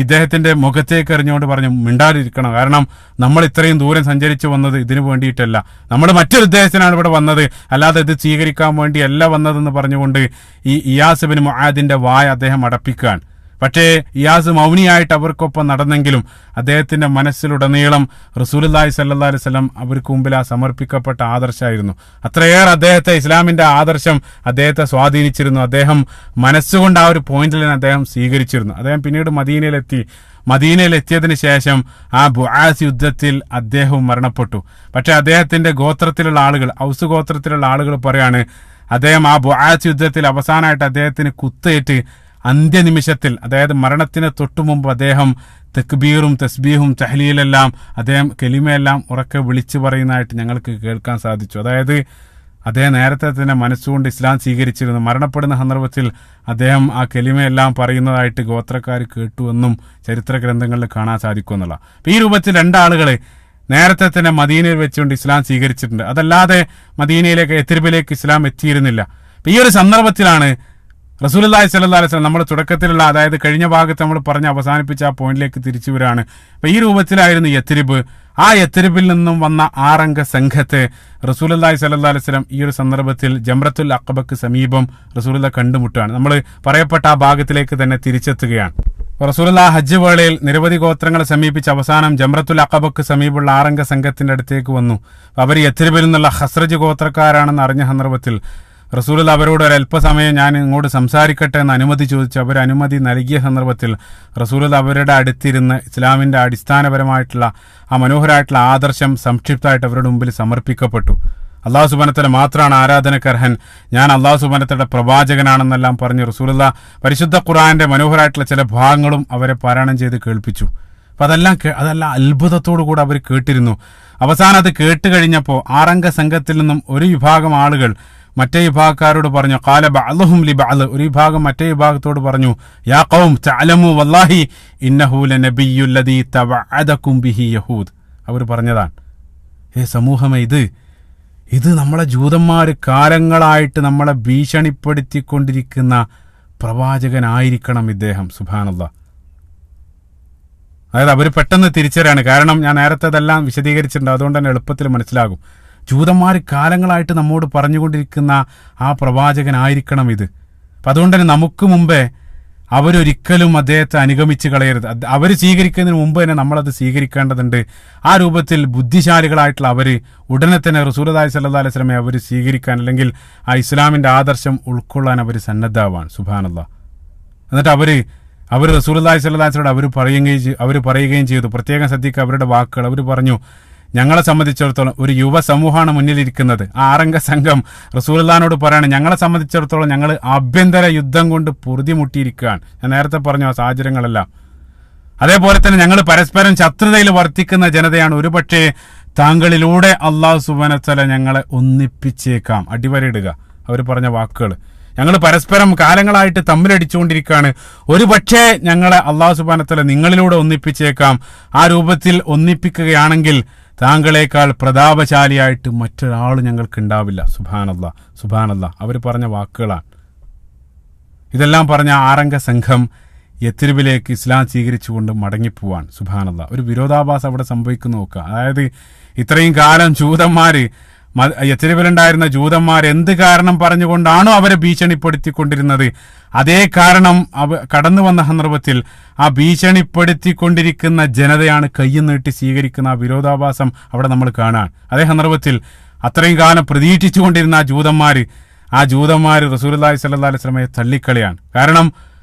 ഇദ്ദേഹത്തിന്റെ മുഖത്തേക്ക് എറിഞ്ഞുകൊണ്ട് പറഞ്ഞു, മിണ്ടാതിരിക്കണം, കാരണം നമ്മൾ ഇത്രയും ദൂരം സഞ്ചരിച്ചു വന്നത് ഇതിനു വേണ്ടിയിട്ടല്ല, നമ്മൾ മറ്റൊരു ഉദ്ദേശത്തിനാണ് ഇവിടെ വന്നത്, അല്ലാതെ ഇത് സ്വീകരിക്കാൻ വേണ്ടിയല്ല വന്നതെന്ന് പറഞ്ഞുകൊണ്ട് ഈ ഇയാസ് ബിൻ മുആദിന്റെ വായ അദ്ദേഹം അടപ്പിക്കാൻ. പക്ഷേ ഇയാസ് മൗനിയായിട്ട് അവർക്കൊപ്പം നടന്നെങ്കിലും അദ്ദേഹത്തിന്റെ മനസ്സിലുടനീളം റസൂലുള്ളാഹി സ്വല്ലല്ലാഹു അലൈഹി വസല്ലം അവർക്ക് മുമ്പിൽ ആ സമർപ്പിക്കപ്പെട്ട ആദർശമായിരുന്നു. അത്രയേറെ അദ്ദേഹത്തെ ഇസ്ലാമിന്റെ ആദർശം അദ്ദേഹത്തെ സ്വാധീനിച്ചിരുന്നു. അദ്ദേഹം മനസ്സുകൊണ്ട് ആ ഒരു പോയിന്റിൽ അദ്ദേഹം സ്വീകരിച്ചിരുന്നു. അദ്ദേഹം പിന്നീട് മദീനയിലെത്തിയതിനു ശേഷം ആ ബുആസ് യുദ്ധത്തിൽ അദ്ദേഹം മരണപ്പെട്ടു. പക്ഷെ അദ്ദേഹത്തിന്റെ ഗോത്രത്തിലുള്ള ആളുകൾ, ഔസ് ഗോത്രത്തിലുള്ള ആളുകൾ പറയാണ്, അദ്ദേഹം ആ ബുആസ് യുദ്ധത്തിൽ അവസാനമായിട്ട് അദ്ദേഹത്തിന് കുത്തേറ്റ് അന്ത്യനിമിഷത്തിൽ, അതായത് മരണത്തിന് തൊട്ടുമുമ്പ് അദ്ദേഹം തക്ബീറും തസ്ബീഹും തഹ്ലീലെല്ലാം അദ്ദേഹം കലിമയെല്ലാം ഉറക്കെ വിളിച്ചു പറയുന്നതായിട്ട് ഞങ്ങൾക്ക് കേൾക്കാൻ സാധിച്ചു. അതായത് അദ്ദേഹം നേരത്തെ തന്നെ മനസ്സുകൊണ്ട് ഇസ്ലാം സ്വീകരിച്ചിരുന്നു. മരണപ്പെടുന്ന സന്ദർഭത്തിൽ അദ്ദേഹം ആ കലിമയെല്ലാം പറയുന്നതായിട്ട് ഗോത്രക്കാർ കേട്ടുവെന്നും ചരിത്ര ഗ്രന്ഥങ്ങളിൽ കാണാൻ സാധിക്കുമെന്നുള്ള. ഈ രൂപത്തിൽ രണ്ടാളുകൾ നേരത്തെ തന്നെ മദീനയിൽ വെച്ചുകൊണ്ട് ഇസ്ലാം സ്വീകരിച്ചിട്ടുണ്ട്. അതല്ലാതെ മദീനയിലേക്ക് യത്രിബിലേക്ക് ഇസ്ലാം എത്തിയിരുന്നില്ല. ഈ ഒരു സന്ദർഭത്തിലാണ് റസൂലുള്ളാഹി സ്വല്ലല്ലാഹു അലൈഹി വസല്ലം നമ്മുടെ തുടക്കത്തിലുള്ള, അതായത് കഴിഞ്ഞ ഭാഗത്ത് നമ്മൾ പറഞ്ഞ് അവസാനിപ്പിച്ച ആ പോയിന്റിലേക്ക് തിരിച്ചു വരികയാണ്. അപ്പൊ ഈ രൂപത്തിലായിരുന്നു യത്രിബ്. ആ യത്രിബിൽ നിന്നും വന്ന 6 അംഗ സംഘത്തെ റസൂലുള്ളാഹി സ്വല്ലല്ലാഹു അലൈഹി വസല്ലം ഈ ഒരു സന്ദർഭത്തിൽ ജംറത്തുൽ അഖബക്ക് സമീപം റസൂലുള്ളാഹി കണ്ടുമുട്ടുകയാണ്. നമ്മൾ പറയപ്പെട്ട ആ ഭാഗത്തിലേക്ക് തന്നെ തിരിച്ചെത്തുകയാണ്. റസൂലുള്ളാഹി ഹജ്ജ് വേളയിൽ നിരവധി ഗോത്രങ്ങളെ സമീപിച്ച് അവസാനം ജംറത്തുൽ അഖബക്ക് സമീപമുള്ള 6 അംഗ സംഘത്തിന്റെ അടുത്തേക്ക് വന്നു. അവർ യത്രിബിൽ നിന്നുള്ള ഖസ്റജ് ഗോത്രക്കാരാണെന്ന് അറിഞ്ഞ സന്ദർഭത്തിൽ റസൂലുള്ളാഹി അവരോട് ഒരല്പസമയം ഞാൻ ഇങ്ങോട്ട് സംസാരിക്കട്ടെ എന്ന് അനുമതി ചോദിച്ചു. അവർ അനുമതി നൽകിയ സന്ദർഭത്തിൽ റസൂലുള്ളാഹി അവരുടെ അടുത്തിരുന്ന് ഇസ്ലാമിന്റെ അടിസ്ഥാനപരമായിട്ടുള്ള ആ മനോഹരമായിട്ടുള്ള ആദർശം സംക്ഷിപ്തമായിട്ട് അവരുടെ മുമ്പിൽ സമർപ്പിക്കപ്പെട്ടു. അള്ളാഹു സുബ്ഹാനഹു വ തആല മാത്രമാണ് ആരാധനക്കർഹൻ, ഞാൻ അള്ളാഹു സുബ്ഹാനഹു വ തആലയുടെ പ്രവാചകനാണെന്നെല്ലാം പറഞ്ഞ് റസൂലുള്ളാഹി പരിശുദ്ധ ഖുർആന്റെ മനോഹരമായിട്ടുള്ള ചില ഭാഗങ്ങളും അവരെ പാരായണം ചെയ്ത് കേൾപ്പിച്ചു. അപ്പൊ അതെല്ലാം അത്ഭുതത്തോടു കൂടെ അവർ കേട്ടിരുന്നു. അവസാനം അത് കേട്ട് കഴിഞ്ഞപ്പോൾ 6 അംഗ സംഘത്തിൽ നിന്നും ഒരു വിഭാഗം ആളുകൾ മറ്റേ വിഭാഗക്കാരോട് പറഞ്ഞു, ഖാല ബഅ്ളുഹും ലി ബഅ്ള്, ഒരു വിഭാഗം മറ്റേ വിഭാഗത്തോട് പറഞ്ഞു, യാ ഖൗം തഅലമു വല്ലാഹി ഇന്നഹു ലനബിയ്യുൽ ലദീ തവഅദകും ബിഹി യഹൂദ്. അവർ പറഞ്ഞതാണ്, സമൂഹമേ, ഇത് നമ്മളെ ജൂതന്മാര് കാലങ്ങളായിട്ട് നമ്മളെ ഭീഷണിപ്പെടുത്തിക്കൊണ്ടിരിക്കുന്ന പ്രവാചകനായിരിക്കണം ഇദ്ദേഹം. സുബ്ഹാനല്ലാഹ്. അതായത് അവർ പെട്ടെന്ന് തിരിച്ചറിയാണ്. കാരണം ഞാൻ നേരത്തെ അതെല്ലാം വിശദീകരിച്ചിട്ടുണ്ട്, അതുകൊണ്ട് തന്നെ എളുപ്പത്തിൽ മനസ്സിലാകും. ജൂതന്മാർ കാലങ്ങളായിട്ട് നമ്മോട് പറഞ്ഞുകൊണ്ടിരിക്കുന്ന ആ പ്രവാചകനായിരിക്കണം ഇത്. അപ്പം അതുകൊണ്ട് തന്നെ നമുക്ക് മുമ്പേ അവരൊരിക്കലും അദ്ദേഹത്തെ അനുഗമിച്ച് കളയരുത്. അവർ സ്വീകരിക്കുന്നതിന് മുമ്പ് തന്നെ നമ്മളത് സ്വീകരിക്കേണ്ടതുണ്ട്. ആ രൂപത്തിൽ ബുദ്ധിശാലികളായിട്ടുള്ള അവർ ഉടനെ തന്നെ റസൂലുള്ളാഹി സ്വല്ലല്ലാഹു അലൈഹി വസല്ലമയെ അവർ സ്വീകരിക്കാൻ, അല്ലെങ്കിൽ ആ ഇസ്ലാമിന്റെ ആദർശം ഉൾക്കൊള്ളാൻ അവർ സന്നദ്ധമാവാൻ. സുബ്ഹാനല്ലാഹ്. എന്നിട്ട് അവർ റസൂലുള്ളാഹി സ്വല്ലല്ലാഹു അലൈഹി വസല്ലം അവർ പറയുകയും ചെയ്തു. പ്രത്യേകം ശ്രദ്ധിക്കുക അവരുടെ വാക്കുകൾ. അവർ പറഞ്ഞു, ഞങ്ങളെ സംബന്ധിച്ചിടത്തോളം ഒരു യുവ സമൂഹമാണ് മുന്നിലിരിക്കുന്നത്. ആ 6 അംഗ സംഘം റസൂലുള്ളാഹിനോട് പറയാണ്, ഞങ്ങളെ സംബന്ധിച്ചിടത്തോളം ഞങ്ങൾ ആഭ്യന്തര യുദ്ധം കൊണ്ട് പൊറുതിമുട്ടിയിരിക്കുകയാണ്. ഞാൻ നേരത്തെ പറഞ്ഞു ആ സാഹചര്യങ്ങളെല്ലാം. അതേപോലെ തന്നെ ഞങ്ങൾ പരസ്പരം ശത്രുതയിൽ വർത്തിക്കുന്ന ജനതയാണ്. ഒരുപക്ഷെ താങ്കളിലൂടെ അള്ളാഹു സുബ്ഹാനഹു വ തആല ഞങ്ങളെ ഒന്നിപ്പിച്ചേക്കാം. അടിവരയിടുക അവർ പറഞ്ഞ വാക്കുകൾ. ഞങ്ങൾ പരസ്പരം കാലങ്ങളായിട്ട് തമ്മിലടിച്ചുകൊണ്ടിരിക്കുകയാണ്. ഒരു പക്ഷേ ഞങ്ങളെ അള്ളാഹു സുബ്ഹാനഹു വ തആല നിങ്ങളിലൂടെ ഒന്നിപ്പിച്ചേക്കാം. ആ രൂപത്തിൽ ഒന്നിപ്പിക്കുകയാണെങ്കിൽ താങ്കളെക്കാൾ പ്രതാപശാലിയായിട്ട് മറ്റൊരാൾ ഞങ്ങൾക്ക് ഉണ്ടാവില്ല. സുബ്ഹാനല്ലാഹ്, സുബ്ഹാനല്ലാഹ്. അവർ പറഞ്ഞ വാക്കുകളാണ്. ഇതെല്ലാം പറഞ്ഞ 6 അംഗ സംഘം യത്രിബിലേക്ക് ഇസ്ലാം സ്വീകരിച്ചുകൊണ്ട് മടങ്ങിപ്പോവാൻ. സുബ്ഹാനല്ലാഹ്. ഒരു വിരോധാഭാസം അവിടെ സംഭവിക്കുന്നു നോക്കുക. അതായത് ഇത്രയും കാലം യത്രിബിലുണ്ടായിരുന്ന ജൂതന്മാർ എന്ത് കാരണം പറഞ്ഞുകൊണ്ടാണോ അവരെ ഭീഷണിപ്പെടുത്തിക്കൊണ്ടിരുന്നത്, അതേ കാരണം കടന്നു വന്ന സന്ദർഭത്തിൽ ആ ഭീഷണിപ്പെടുത്തിക്കൊണ്ടിരിക്കുന്ന ജനതയാണ് കയ്യിൽ നീട്ടി സ്വീകരിക്കുന്ന ആ വിരോധാഭാസം അവിടെ നമ്മൾ കാണാൻ. അതേ സന്ദർഭത്തിൽ അത്രയും കാലം പ്രതീക്ഷിച്ചുകൊണ്ടിരുന്ന ആ ജൂതന്മാർ റസൂലുള്ളാഹി സ്വല്ലല്ലാഹു അലൈഹി വസല്ലമയെ തള്ളിക്കളയാണ്. കാരണം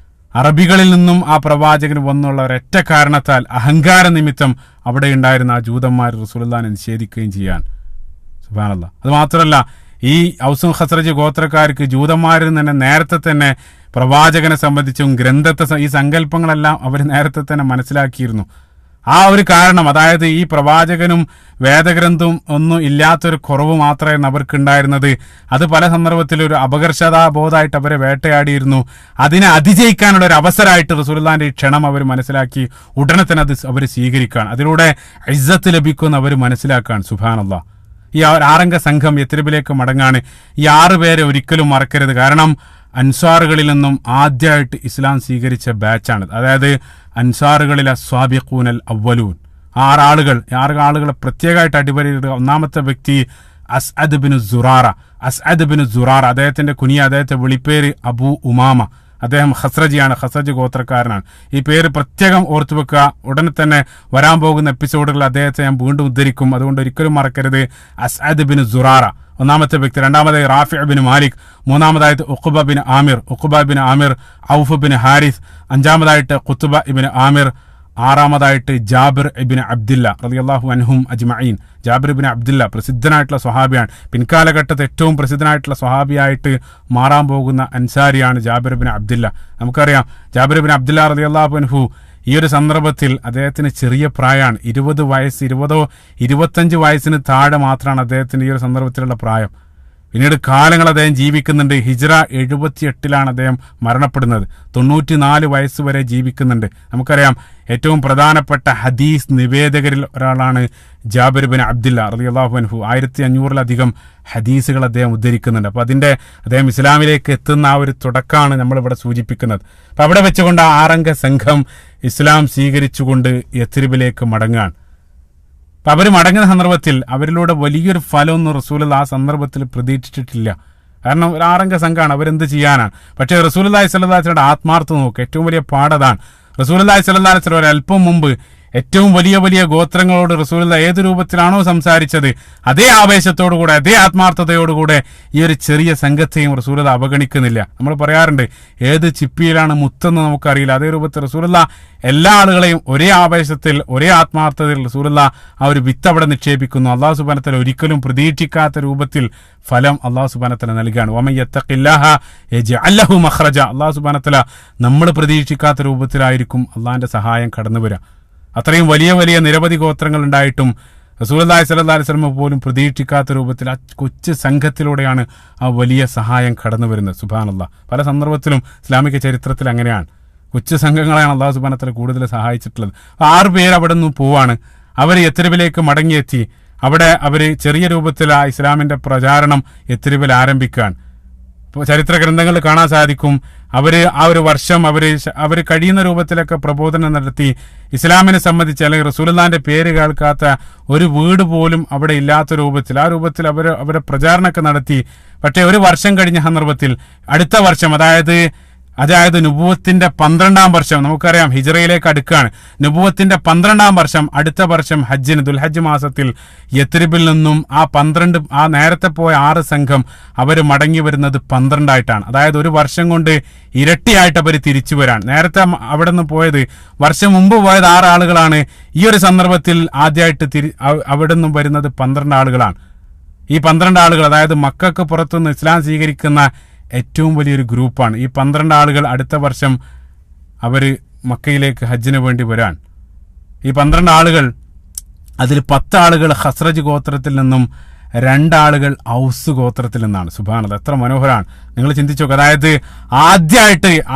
അറബികളിൽ നിന്നും ആ പ്രവാചകന് വന്നുള്ള ഒരൊറ്റ കാരണത്താൽ അഹങ്കാര നിമിത്തം അവിടെ ഉണ്ടായിരുന്ന ആ ജൂതന്മാർ റസൂലുള്ളാഹിനെ നിഷേധിക്കുകയും ചെയ്യാൻ. സുബ്ഹാനല്ലാഹ്. അത് മാത്രമല്ല, ഈ ഔസും ഖസ്റജ് ഗോത്രക്കാർക്ക് ജൂതന്മാരിൽ തന്നെ നേരത്തെ തന്നെ പ്രവാചകനെ സംബന്ധിച്ചും ഈ സങ്കല്പങ്ങളെല്ലാം അവർ നേരത്തെ തന്നെ മനസ്സിലാക്കിയിരുന്നു. ആ ഒരു കാരണം, അതായത് ഈ പ്രവാചകനും വേദഗ്രന്ഥവും ഒന്നും ഇല്ലാത്തൊരു കുറവ് മാത്രമായിരുന്നു അവർക്കുണ്ടായിരുന്നത്. അത് പല സന്ദർഭത്തിൽ ഒരു അപകർഷതാബോധമായിട്ട് അവരെ വേട്ടയാടിയിരുന്നു. അതിനെ അതിജയിക്കാനുള്ള ഒരു അവസരമായിട്ട് റസൂലുള്ളാഹിന്റെ ഈ ക്ഷണം അവർ മനസ്സിലാക്കി ഉടനെ തന്നെ അത് അവർ സ്വീകരിക്കാൻ, അതിലൂടെ ഇസ്സത്ത് ലഭിക്കുമെന്ന് അവർ മനസ്സിലാക്കാൻ. സുബ്ഹാനല്ലാഹ്. ഈ 6 അംഗ സംഘം യത്രിബിലേക്ക് മടങ്ങാണ്. ഈ 6 പേരെ ഒരിക്കലും മറക്കരുത്. കാരണം അൻസാറുകളിൽ നിന്നും ആദ്യമായിട്ട് ഇസ്ലാം സ്വീകരിച്ച ബാച്ചാണ്. അതായത് അൻസാറുകളിലെ സ്വാബിഖൂനൽ അവ്വലൂൻ. 6 ആളുകളെ പ്രത്യേകമായിട്ട് അടിപൊളിയിടുക. ഒന്നാമത്തെ വ്യക്തി അസ്അദ് ബിൻ സുറാറ. അദ്ദേഹത്തിന്റെ അദ്ദേഹത്തെ വിളിപ്പേര് അബൂ ഉമാമ. അദ്ദേഹം ഖസ്റജിയാണ്, ഖസ്റജ് ഗോത്രക്കാരനാണ്. ഈ പേര് പ്രത്യേകം ഓർത്തു വെക്കുക. ഉടനെ തന്നെ വരാൻ പോകുന്ന എപ്പിസോഡുകളിൽ അദ്ദേഹത്തെ ഞാൻ വീണ്ടും ഉദ്ധരിക്കും. അതുകൊണ്ട് ഒരിക്കലും മറക്കരുത്. അസ്അദ് ബിൻ സുറാറ ഒന്നാമത്തെ വ്യക്തി. രണ്ടാമതായി റാഫി ബിൻ മാലിക്. മൂന്നാമതായിട്ട് ഉഖ്ബ ബിൻ ആമിർ, ഔഫ് ബിൻ ഹാരിസ്. അഞ്ചാമതായിട്ട് ഖുത്ബ ഇബ്ൻ ആമിർ. ആറാമതായിട്ട് ജാബിർ ഇബ്നു അബ്ദില്ല റളിയല്ലാഹു അൻഹും അജ്മഈൻ. ജാബിർ ഇബ്നു അബ്ദില്ല പ്രസിദ്ധനായിട്ടുള്ള സ്വഹാബിയാണ്. പിൻകാലഘട്ടത്തിൽ ഏറ്റവും പ്രസിദ്ധനായിട്ടുള്ള സ്വഹാബിയായിട്ട് മാറാൻ പോകുന്ന അൻസാരിയാണ് ജാബിർ ഇബ്നു അബ്ദില്ല. നമുക്കറിയാം ജാബിർ ഇബ്നു അബ്ദില്ല റളിയല്ലാഹു അൻഹു ഈ ഒരു സന്ദർഭത്തിൽ അദ്ദേഹത്തിന് ചെറിയ പ്രായമാണ്. 20 വയസ്സ്, 20-25 വയസ്സിന് താഴെ മാത്രമാണ് അദ്ദേഹത്തിന് ഈ ഒരു സന്ദർഭത്തിലുള്ള പ്രായം. പിന്നീട് കാലങ്ങൾ അദ്ദേഹം ജീവിക്കുന്നുണ്ട്. ഹിജ്റ 78 അദ്ദേഹം മരണപ്പെടുന്നത്. 94 വയസ്സ് വരെ ജീവിക്കുന്നുണ്ട്. നമുക്കറിയാം ഏറ്റവും പ്രധാനപ്പെട്ട ഹദീസ് നിവേദകരിൽ ഒരാളാണ് ജാബിർ ബിൻ അബ്ദുല്ല റളിയല്ലാഹു അൻഹു. 1500-ലധികം ഹദീസുകൾ അദ്ദേഹം ഉദ്ധരിക്കുന്നുണ്ട്. അപ്പോൾ അദ്ദേഹം ഇസ്ലാമിലേക്ക് എത്തുന്ന ആ ഒരു തുടക്കമാണ് നമ്മളിവിടെ സൂചിപ്പിക്കുന്നത്. അപ്പം അവിടെ വെച്ചുകൊണ്ട് 6 അംഗ സംഘം ഇസ്ലാം സ്വീകരിച്ചുകൊണ്ട് യത്രിബിലേക്ക് മടങ്ങുകയാണ്. അപ്പം അവർ മടങ്ങുന്ന സന്ദർഭത്തിൽ അവരിലൂടെ വലിയൊരു ഫലമൊന്നും റസൂലുള്ളാഹി ആ സന്ദർഭത്തിൽ പ്രതീക്ഷിച്ചിട്ടില്ല. കാരണം ഒരു 6 അംഗ സംഘമാണ്, അവരെന്ത് ചെയ്യാനാണ്? പക്ഷേ റസൂലുള്ളാഹി സ്വല്ലല്ലാഹു അലൈഹി വസല്ലമയുടെ ആത്മാർത്ഥത നോക്കുക. ഏറ്റവും വലിയ പാഠതാണ്. റസൂലുള്ളാഹി സ്വല്ലല്ലാഹു അലൈഹി വസല്ലം ഒരല്പം മുമ്പ് ഏറ്റവും വലിയ ഗോത്രങ്ങളോട് റസൂലുള്ളാഹി ഏത് രൂപത്തിലാണോ സംസാരിച്ചത്, അതേ ആവേശത്തോടുകൂടെ അതേ ആത്മാർത്ഥതയോടുകൂടെ ഈ ഒരു ചെറിയ സംഘത്തെയും റസൂലുള്ളാഹി അവഗണിക്കുന്നില്ല. നമ്മൾ പറയാറുണ്ട്, ഏത് ചിപ്പിയിലാണ് മുത്തെന്ന് നമുക്കറിയില്ല. അതേ രൂപത്തിൽ റസൂലുള്ളാഹി എല്ലാ ആളുകളെയും ഒരേ ആവേശത്തിൽ ഒരേ ആത്മാർത്ഥതയിൽ റസൂലുള്ളാഹി ആ ഒരു വിത്ത് അവിടെ നിക്ഷേപിക്കുന്നു. അല്ലാഹു സുബ്ഹാനഹു വ തആല ഒരിക്കലും പ്രതീക്ഷിക്കാത്ത രൂപത്തിൽ ഫലം അല്ലാഹു സുബ്ഹാനഹു വ തആല നൽകുകയാണ്. വമൻ യത്തഖില്ലാഹ യജ്അൽ ലഹു മഖ്റജ. അല്ലാഹു സുബ്ഹാനഹു വ തആല നമ്മൾ പ്രതീക്ഷിക്കാത്ത രൂപത്തിലായിരിക്കും അള്ളാഹിന്റെ സഹായം കടന്നു വരിക. അത്രയും വലിയ നിരവധി ഗോത്രങ്ങൾ ഉണ്ടായിട്ടും റസൂലുള്ളാഹി സ്വല്ലല്ലാഹു അലൈഹി വസല്ലം പോലും പ്രതീക്ഷിക്കാത്ത രൂപത്തിൽ ആ കൊച്ചു സംഘത്തിലൂടെയാണ് ആ വലിയ സഹായം കടന്നു വരുന്നത്. സുബ്ഹാനല്ലാഹ്. പല സന്ദർഭത്തിലും ഇസ്ലാമിക ചരിത്രത്തിൽ അങ്ങനെയാണ്. കൊച്ചു സംഘങ്ങളെയാണ് അല്ലാഹു സുബ്ഹാനഹു വ തആല കൂടുതൽ സഹായിച്ചിട്ടുള്ളത്. 6 പേര് അവിടെ നിന്ന് പോവാണ്. അവർ യത്രിബിലേക്ക് മടങ്ങിയെത്തി. അവിടെ അവർ ചെറിയ രൂപത്തിൽ ആ ഇസ്ലാമിന്റെ പ്രചാരണം യത്രിബിൽ ആരംഭിക്കുകയാണ്. ഇപ്പോൾ ചരിത്ര ഗ്രന്ഥങ്ങളിൽ കാണാൻ സാധിക്കും, ആ ഒരു വർഷം അവർ കഴിയുന്ന രൂപത്തിലൊക്കെ പ്രബോധനം നടത്തി. ഇസ്ലാമിനെ സംബന്ധിച്ച് അല്ലെങ്കിൽ റസൂലുള്ളാഹിന്റെ പേര് കേൾക്കാത്ത ഒരു വീട് പോലും അവിടെ ഇല്ലാത്ത രൂപത്തിൽ ആ രൂപത്തിൽ അവരുടെ പ്രചാരണമൊക്കെ നടത്തി. പക്ഷേ ഒരു വർഷം കഴിഞ്ഞ സന്ദർഭത്തിൽ അടുത്ത വർഷം അതായത് നുബുവത്തിന്റെ 12-ാം വർഷം, നമുക്കറിയാം ഹിജ്റയിലേക്ക് അടുക്കുകയാണ്. നുബുവത്തിന്റെ 12-ാം വർഷം അടുത്ത വർഷം ഹജ്ജിന് ദുൽഹജ്ജ് മാസത്തിൽ യത്രിബിൽ നിന്നും ആ നേരത്തെ പോയ 6 സംഘം അവർ മടങ്ങി വരുന്നത് 12 ആയിട്ടാണ്. അതായത് ഒരു വർഷം കൊണ്ട് ഇരട്ടിയായിട്ട് അവർ തിരിച്ചു വരാൻ. നേരത്തെ അവിടെ നിന്ന് പോയത് വർഷം മുമ്പ് പോയത് 6 ആളുകളാണ്. ഈ ഒരു സന്ദർഭത്തിൽ ആദ്യമായിട്ട് അവിടെ നിന്നും വരുന്നത് 12 ആളുകളാണ്. ഈ 12 ആളുകൾ അതായത് മക്കൾക്ക് പുറത്തുനിന്ന് ഇസ്ലാം സ്വീകരിക്കുന്ന ഏറ്റവും വലിയൊരു ഗ്രൂപ്പാണ്. ഈ 12 ആളുകൾ അടുത്ത വർഷം അവർ മക്കയിലേക്ക് ഹജ്ജിന് വേണ്ടി വരാൻ. ഈ 12 ആളുകൾ, അതിൽ 10 ആളുകൾ ഖസ്റജ് ഗോത്രത്തിൽ നിന്നും 2 ആളുകൾ ഔസ് ഗോത്രത്തിൽ നിന്നാണ്. സുബ്ഹാനല്ലാഹ്, എത്ര മനോഹരമാണ്. നിങ്ങൾ ചിന്തിച്ചു നോക്കുക.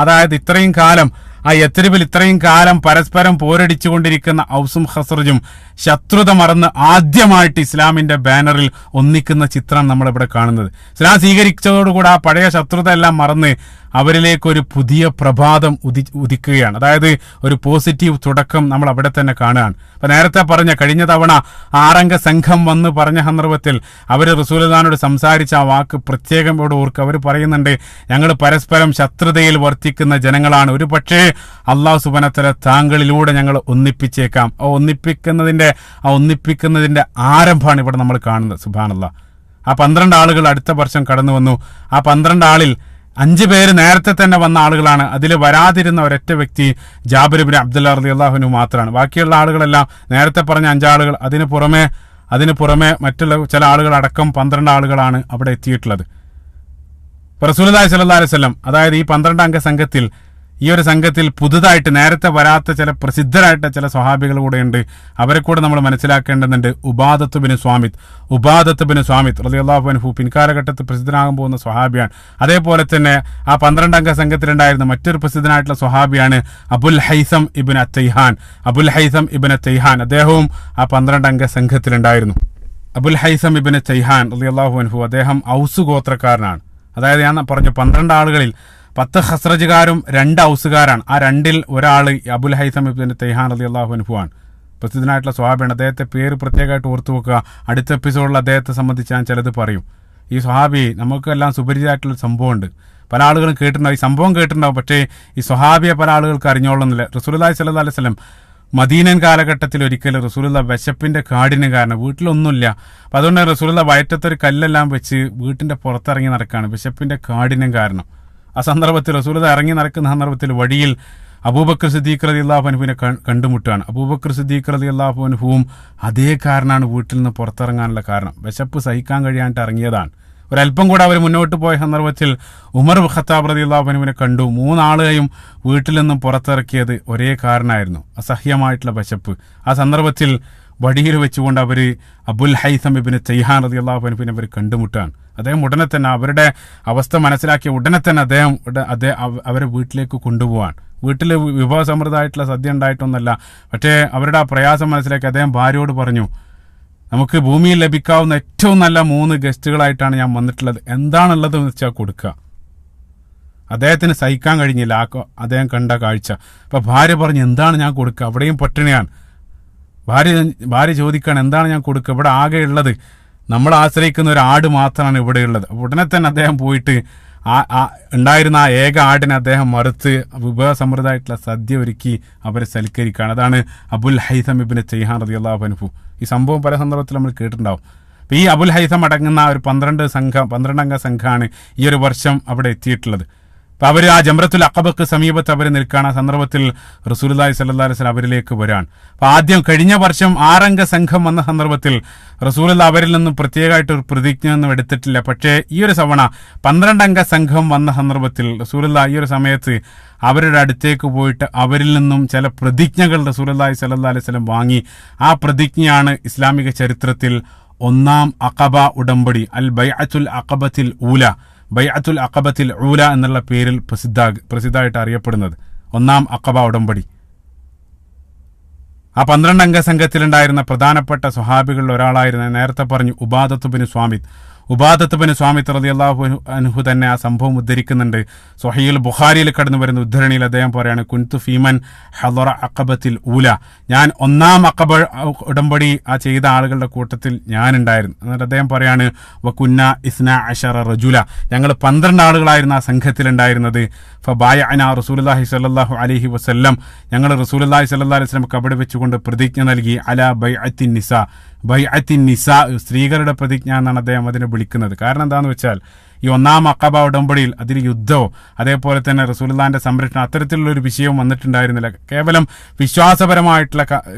അതായത് ഇത്രയും കാലം ആ യത്രിബിൽ ഇത്രയും കാലം പരസ്പരം പോരടിച്ചുകൊണ്ടിരിക്കുന്ന ഔസും ഖസ്റജും ശത്രുത മറന്ന് ആദ്യമായിട്ട് ഇസ്ലാമിന്റെ ബാനറിൽ ഒന്നിക്കുന്ന ചിത്രം നമ്മളിവിടെ കാണുന്നത്. ഇസ്ലാം സ്വീകരിച്ചതോടുകൂടി ആ പഴയ ശത്രുത എല്ലാം മറന്ന് അവരിലേക്ക് ഒരു പുതിയ പ്രഭാതം ഉദിക്കുകയാണ്. അതായത് ഒരു പോസിറ്റീവ് തുടക്കം നമ്മൾ അവിടെ തന്നെ കാണുകയാണ്. അപ്പൊ നേരത്തെ പറഞ്ഞ കഴിഞ്ഞ തവണ 6 അംഗ സംഘം വന്ന് പറഞ്ഞ സന്ദർഭത്തിൽ അവർ റസൂലുള്ളാഹിനോട് സംസാരിച്ച ആ വാക്ക് പ്രത്യേകം ഇവിടെ ഓർക്കുക. അവർ പറയുന്നുണ്ട്, ഞങ്ങൾ പരസ്പരം ശത്രുതയിൽ വർത്തിക്കുന്ന ജനങ്ങളാണ്. ഒരു പക്ഷേ അല്ലാഹു സുബ്ഹാനഹു വ തആല താങ്കളിലൂടെ ഞങ്ങൾ ഒന്നിപ്പിച്ചേക്കാം. ഒന്നിപ്പിക്കുന്നതിന്റെ ആരംഭമാണ് ഇവിടെ നമ്മൾ കാണുന്നത്. സുബ്ഹാനല്ലാഹ്. ആ 12 ആളുകൾ അടുത്ത വർഷം കടന്നു വന്നു. ആ 12 ആളിൽ 5 പേര് നേരത്തെ തന്നെ വന്ന ആളുകളാണ്. അതിൽ വരാതിരുന്ന ഒരൊറ്റ വ്യക്തി ജാബിർ ഇബ്നു അബ്ദുല്ല റളിയല്ലാഹു അൻഹു മാത്രമാണ്. ബാക്കിയുള്ള ആളുകളെല്ലാം നേരത്തെ പറഞ്ഞ 5 ആളുകൾ, അതിന് പുറമെ മറ്റുള്ള ചില ആളുകൾ അടക്കം 12 ആളുകളാണ് അവിടെ എത്തിയിട്ടുള്ളത്. റസൂലുള്ളാഹി സ്വല്ലല്ലാഹു അലൈഹി വസല്ലം അതായത് ഈ 12 അംഗ സംഘത്തിൽ ഈ ഒരു സംഘത്തിൽ പുതുതായിട്ട് നേരത്തെ വരാത്ത ചില പ്രസിദ്ധരായിട്ട് ചില സ്വഹാബികൾ കൂടെ ഉണ്ട്. അവരെ കൂടെ നമ്മൾ മനസ്സിലാക്കേണ്ടതുണ്ട്. ഉബാദത്ത് ബിൻ സ്വാമിത്ത് റളിയല്ലാഹു അൻഹു പിൻകാലഘട്ടത്തിൽ പ്രസിദ്ധനാകാൻ പോകുന്ന സ്വഹാബിയാണ്. അതേപോലെ തന്നെ ആ 12 അംഗ സംഘത്തിലുണ്ടായിരുന്ന മറ്റൊരു പ്രസിദ്ധനായിട്ടുള്ള സ്വഹാബിയാണ് അബുൽ ഹൈസം ഇബ്നു തൈഹാൻ. അദ്ദേഹവും ആ 12 അംഗ സംഘത്തിലുണ്ടായിരുന്നു. അബുൽ ഹൈസം ഇബ്നു തൈഹാൻ റളിയല്ലാഹു അൻഹു അദ്ദേഹം ഔസ് ഗോത്രക്കാരനാണ്. അതായത് ഞാൻ പറഞ്ഞു 12 ആളുകളിൽ 10 ഖസ്റജുകാരും 2 ഔസുകാരാണ്. ആ 2-ൽ ഒരാൾ അബുൽ ഹൈസം ഇബ്നു തൈഹാൻ റളിയല്ലാഹു അൻഹു ആണ്. പ്രസിദ്ധനായിട്ടുള്ള സ്വഹാബിയാണ്. അദ്ദേഹത്തെ പേര് പ്രത്യേകമായിട്ട് ഓർത്തു വെക്കുക. അടുത്ത എപ്പിസോഡിൽ അദ്ദേഹത്തെ സംബന്ധിച്ച് ഞാൻ ചിലത് പറയും. ഈ സ്വഹാബി നമുക്കെല്ലാം സുപരിചിതമായിട്ടുള്ള സംഭവമുണ്ട്. പല ആളുകളും കേട്ടിട്ടുണ്ടാവും, ഈ സംഭവം കേട്ടിട്ടുണ്ടാവും. പക്ഷേ ഈ സ്വഹാബിയെ പല ആളുകൾക്ക് അറിഞ്ഞോളുന്നില്ല. റസൂലുള്ളാഹി സ്വല്ലല്ലാഹു അലൈഹി വസല്ലം മദീനൻ കാലഘട്ടത്തിൽ ഒരിക്കലും റസൂലുള്ളാഹി വിശപ്പിന്റെ കാഠിന്യം കാരണം വീട്ടിലൊന്നുമില്ല. അപ്പം അതുകൊണ്ട് റസൂലുള്ളാഹി വയറ്റത്തൊരു കല്ലെല്ലാം വെച്ച് വീട്ടിന്റെ പുറത്തിറങ്ങി നടക്കുകയാണ് വിശപ്പിന്റെ കാഠിന്യം കാരണം. ആ സന്ദർഭത്തിൽ റസൂലുള്ളാഹി ഇറങ്ങി നടക്കുന്ന സന്ദർഭത്തിൽ വഴിയിൽ അബൂബക്കർ സിദ്ദീഖ് റളിയല്ലാഹു അൻഹുവിനെ കണ്ടുമുട്ടുകയാണ്. അബൂബക്കർ സിദ്ദീഖ് റളിയല്ലാഹു അൻഹുവും അതേ കാരണമാണ് വീട്ടിൽ നിന്ന് പുറത്തിറങ്ങാനുള്ള കാരണം. വിശപ്പ് സഹിക്കാൻ കഴിയാണ്ട് ഇറങ്ങിയതാണ്. ഒരല്പം കൂടെ അവർ മുന്നോട്ട് പോയ സന്ദർഭത്തിൽ ഉമർ ഖത്താബ് റളിയല്ലാഹു അൻഹുവിനെ കണ്ടു. 3 ആളെയും വീട്ടിൽ നിന്നും പുറത്തിറക്കിയത് ഒരേ കാരണമായിരുന്നു, അസഹ്യമായിട്ടുള്ള വിശപ്പ്. ആ സന്ദർഭത്തിൽ വടിയിൽ വെച്ചുകൊണ്ട് അവർ അബുൽ ഹൈസം ഇബ്നു തൈഹാൻ റളിയല്ലാഹു അൻഹുവിനെ അവർ കണ്ടുമുട്ടാൻ. അദ്ദേഹം ഉടനെ തന്നെ അവരുടെ അവസ്ഥ മനസ്സിലാക്കിയ ഉടനെ തന്നെ അദ്ദേഹം അവരെ വീട്ടിലേക്ക് കൊണ്ടുപോകാൻ. വീട്ടിൽ വിഭവസമൃദ്ധമായിട്ടുള്ള സദ്യ ഉണ്ടായിട്ടൊന്നല്ല, പക്ഷേ അവരുടെ ആ പ്രയാസം മനസ്സിലാക്കി അദ്ദേഹം ഭാര്യയോട് പറഞ്ഞു, നമുക്ക് ഭൂമിയിൽ ലഭിക്കാവുന്ന ഏറ്റവും നല്ല 3 ഗസ്റ്റുകളായിട്ടാണ് ഞാൻ വന്നിട്ടുള്ളത്, എന്താണുള്ളത് എന്ന് വെച്ചാൽ കൊടുക്കുക. അദ്ദേഹത്തിന് സഹിക്കാൻ കഴിഞ്ഞില്ല അദ്ദേഹം കണ്ട കാഴ്ച. അപ്പം ഭാര്യ പറഞ്ഞു, എന്താണ് ഞാൻ കൊടുക്കുക, അവിടെയും പട്ടിണിയാണ്. ഭാര്യ ചോദിക്കുകയാണ്, എന്താണ് ഞാൻ കൊടുക്കുക, ഇവിടെ ആകെ ഉള്ളത് നമ്മൾ ആശ്രയിക്കുന്ന ഒരു ആട് മാത്രമാണ് ഇവിടെ ഉള്ളത്. ഉടനെ തന്നെ അദ്ദേഹം പോയിട്ട് ഉണ്ടായിരുന്ന ആ ഏക ആടിനെ അദ്ദേഹം മറുത്ത് വിഭവസമൃദ്ധമായിട്ടുള്ള സദ്യ ഒരുക്കി അവരെ സൽക്കരിക്കുകയാണ്. അതാണ് അബുൽ ഹൈസം ഇബ്നു തൈഹാൻ റളിയല്ലാഹു അൻഹു. ഈ സംഭവം പല സന്ദർഭത്തിൽ നമ്മൾ കേട്ടിട്ടുണ്ടാവും. അപ്പോൾ ഈ അബുൽ ഹൈസം അടങ്ങുന്ന ഒരു 12 അംഗ സംഘമാണ് ഈ ഒരു വർഷം അവിടെ എത്തിയിട്ടുള്ളത്. അപ്പോൾ അവർ ആ ജംറത്തുൽ അഖബക്ക് സമീപത്ത് അവർ നിൽക്കുകയാണ്. ആ സന്ദർഭത്തിൽ റസൂലുള്ളാഹി സ്വല്ലല്ലാഹു അലൈഹി വസല്ലം അവരിലേക്ക് വരാൻ. അപ്പോൾ ആദ്യം കഴിഞ്ഞ വർഷം 6 അംഗ സംഘം വന്ന സന്ദർഭത്തിൽ റസൂലുള്ളാഹി അവരിൽ നിന്നും പ്രത്യേകമായിട്ട് ഒരു പ്രതിജ്ഞ ഒന്നും എടുത്തിട്ടില്ല. പക്ഷേ ഈ ഒരു തവണ 12 അംഗ സംഘം വന്ന സന്ദർഭത്തിൽ റസൂലുള്ളാഹി ഈ ഒരു സമയത്ത് അവരുടെ അടുത്തേക്ക് പോയിട്ട് അവരിൽ നിന്നും ചില പ്രതിജ്ഞകൾ റസൂലുള്ളാഹി സ്വല്ലല്ലാഹു അലൈഹി വസല്ലം വാങ്ങി. ആ പ്രതിജ്ഞയാണ് ഇസ്ലാമിക ചരിത്രത്തിൽ 1-ാം അഖബ ഉടമ്പടി, അൽ ബൈഅത്തുൽ അഖബത്തിൽ ഊല, ബൈഅത്തുൽ അഖബത്തിൽ ഊല എന്നുള്ള പേരിൽ പ്രസിദ്ധമായിട്ട് അറിയപ്പെടുന്നത് 1-ാം അഖബ ഉടമ്പടി. ആ 12 അംഗ സംഘത്തിലുണ്ടായിരുന്ന പ്രധാനപ്പെട്ട സ്വഹാബികളിൽ ഒരാളായിരുന്ന നേരത്തെ പറഞ്ഞു ഉബാദത്ത് ബിൻ സ്വാമിത്ത് റളിയല്ലാഹു അൻഹു തന്നെ ആ സംഭവം ഉദ്ധരിക്കുന്നുണ്ട്. സ്വഹീഹുൽ ബുഖാരിയിൽ കടന്നു വരുന്ന ഉദ്ധരണിയിൽ അദ്ദേഹം പറയാണ്, കുൻതു ഫീമൻ ഹളറ അഖബത്തിൽ ഊല, ഞാൻ 1-ാം അഖബ ഉടമ്പടി ആ ചെയ്ത ആളുകളുടെ കൂട്ടത്തിൽ ഞാനുണ്ടായിരുന്നു. എന്നിട്ട് അദ്ദേഹം പറയാണ്, വകുന്ന 12 റജുല, ഞങ്ങൾ 12 ആളുകളായിരുന്നു ആ സംഘത്തിലുണ്ടായിരുന്നത്. ഫബായഅനാ റസൂലുള്ളാഹി സ്വല്ലല്ലാഹു അലൈഹി വസല്ലം, ഞങ്ങൾ റസൂലുള്ളാഹി സ്വല്ലല്ലാഹു അലൈഹി വസല്ലം അവിടെ വെച്ചുകൊണ്ട് പ്രതിജ്ഞ നൽകി, അലാ ബൈഅത്തിൻ നിസാ, സ്ത്രീകളുടെ പ്രതിജ്ഞ എന്നാണ് അദ്ദേഹം അതിനെ വിളിക്കുന്നത്. കാരണം എന്താണെന്ന് വെച്ചാൽ ഈ 1-ാം അഖബ ഉടമ്പടിയിൽ അതിൽ യുദ്ധമോ അതേപോലെ തന്നെ റസൂലുള്ളാഹിന്റെ സംരക്ഷണം അത്തരത്തിലുള്ള ഒരു വിഷയവും വന്നിട്ടുണ്ടായിരുന്നില്ല. കേവലം വിശ്വാസപരമായിട്ടുള്ള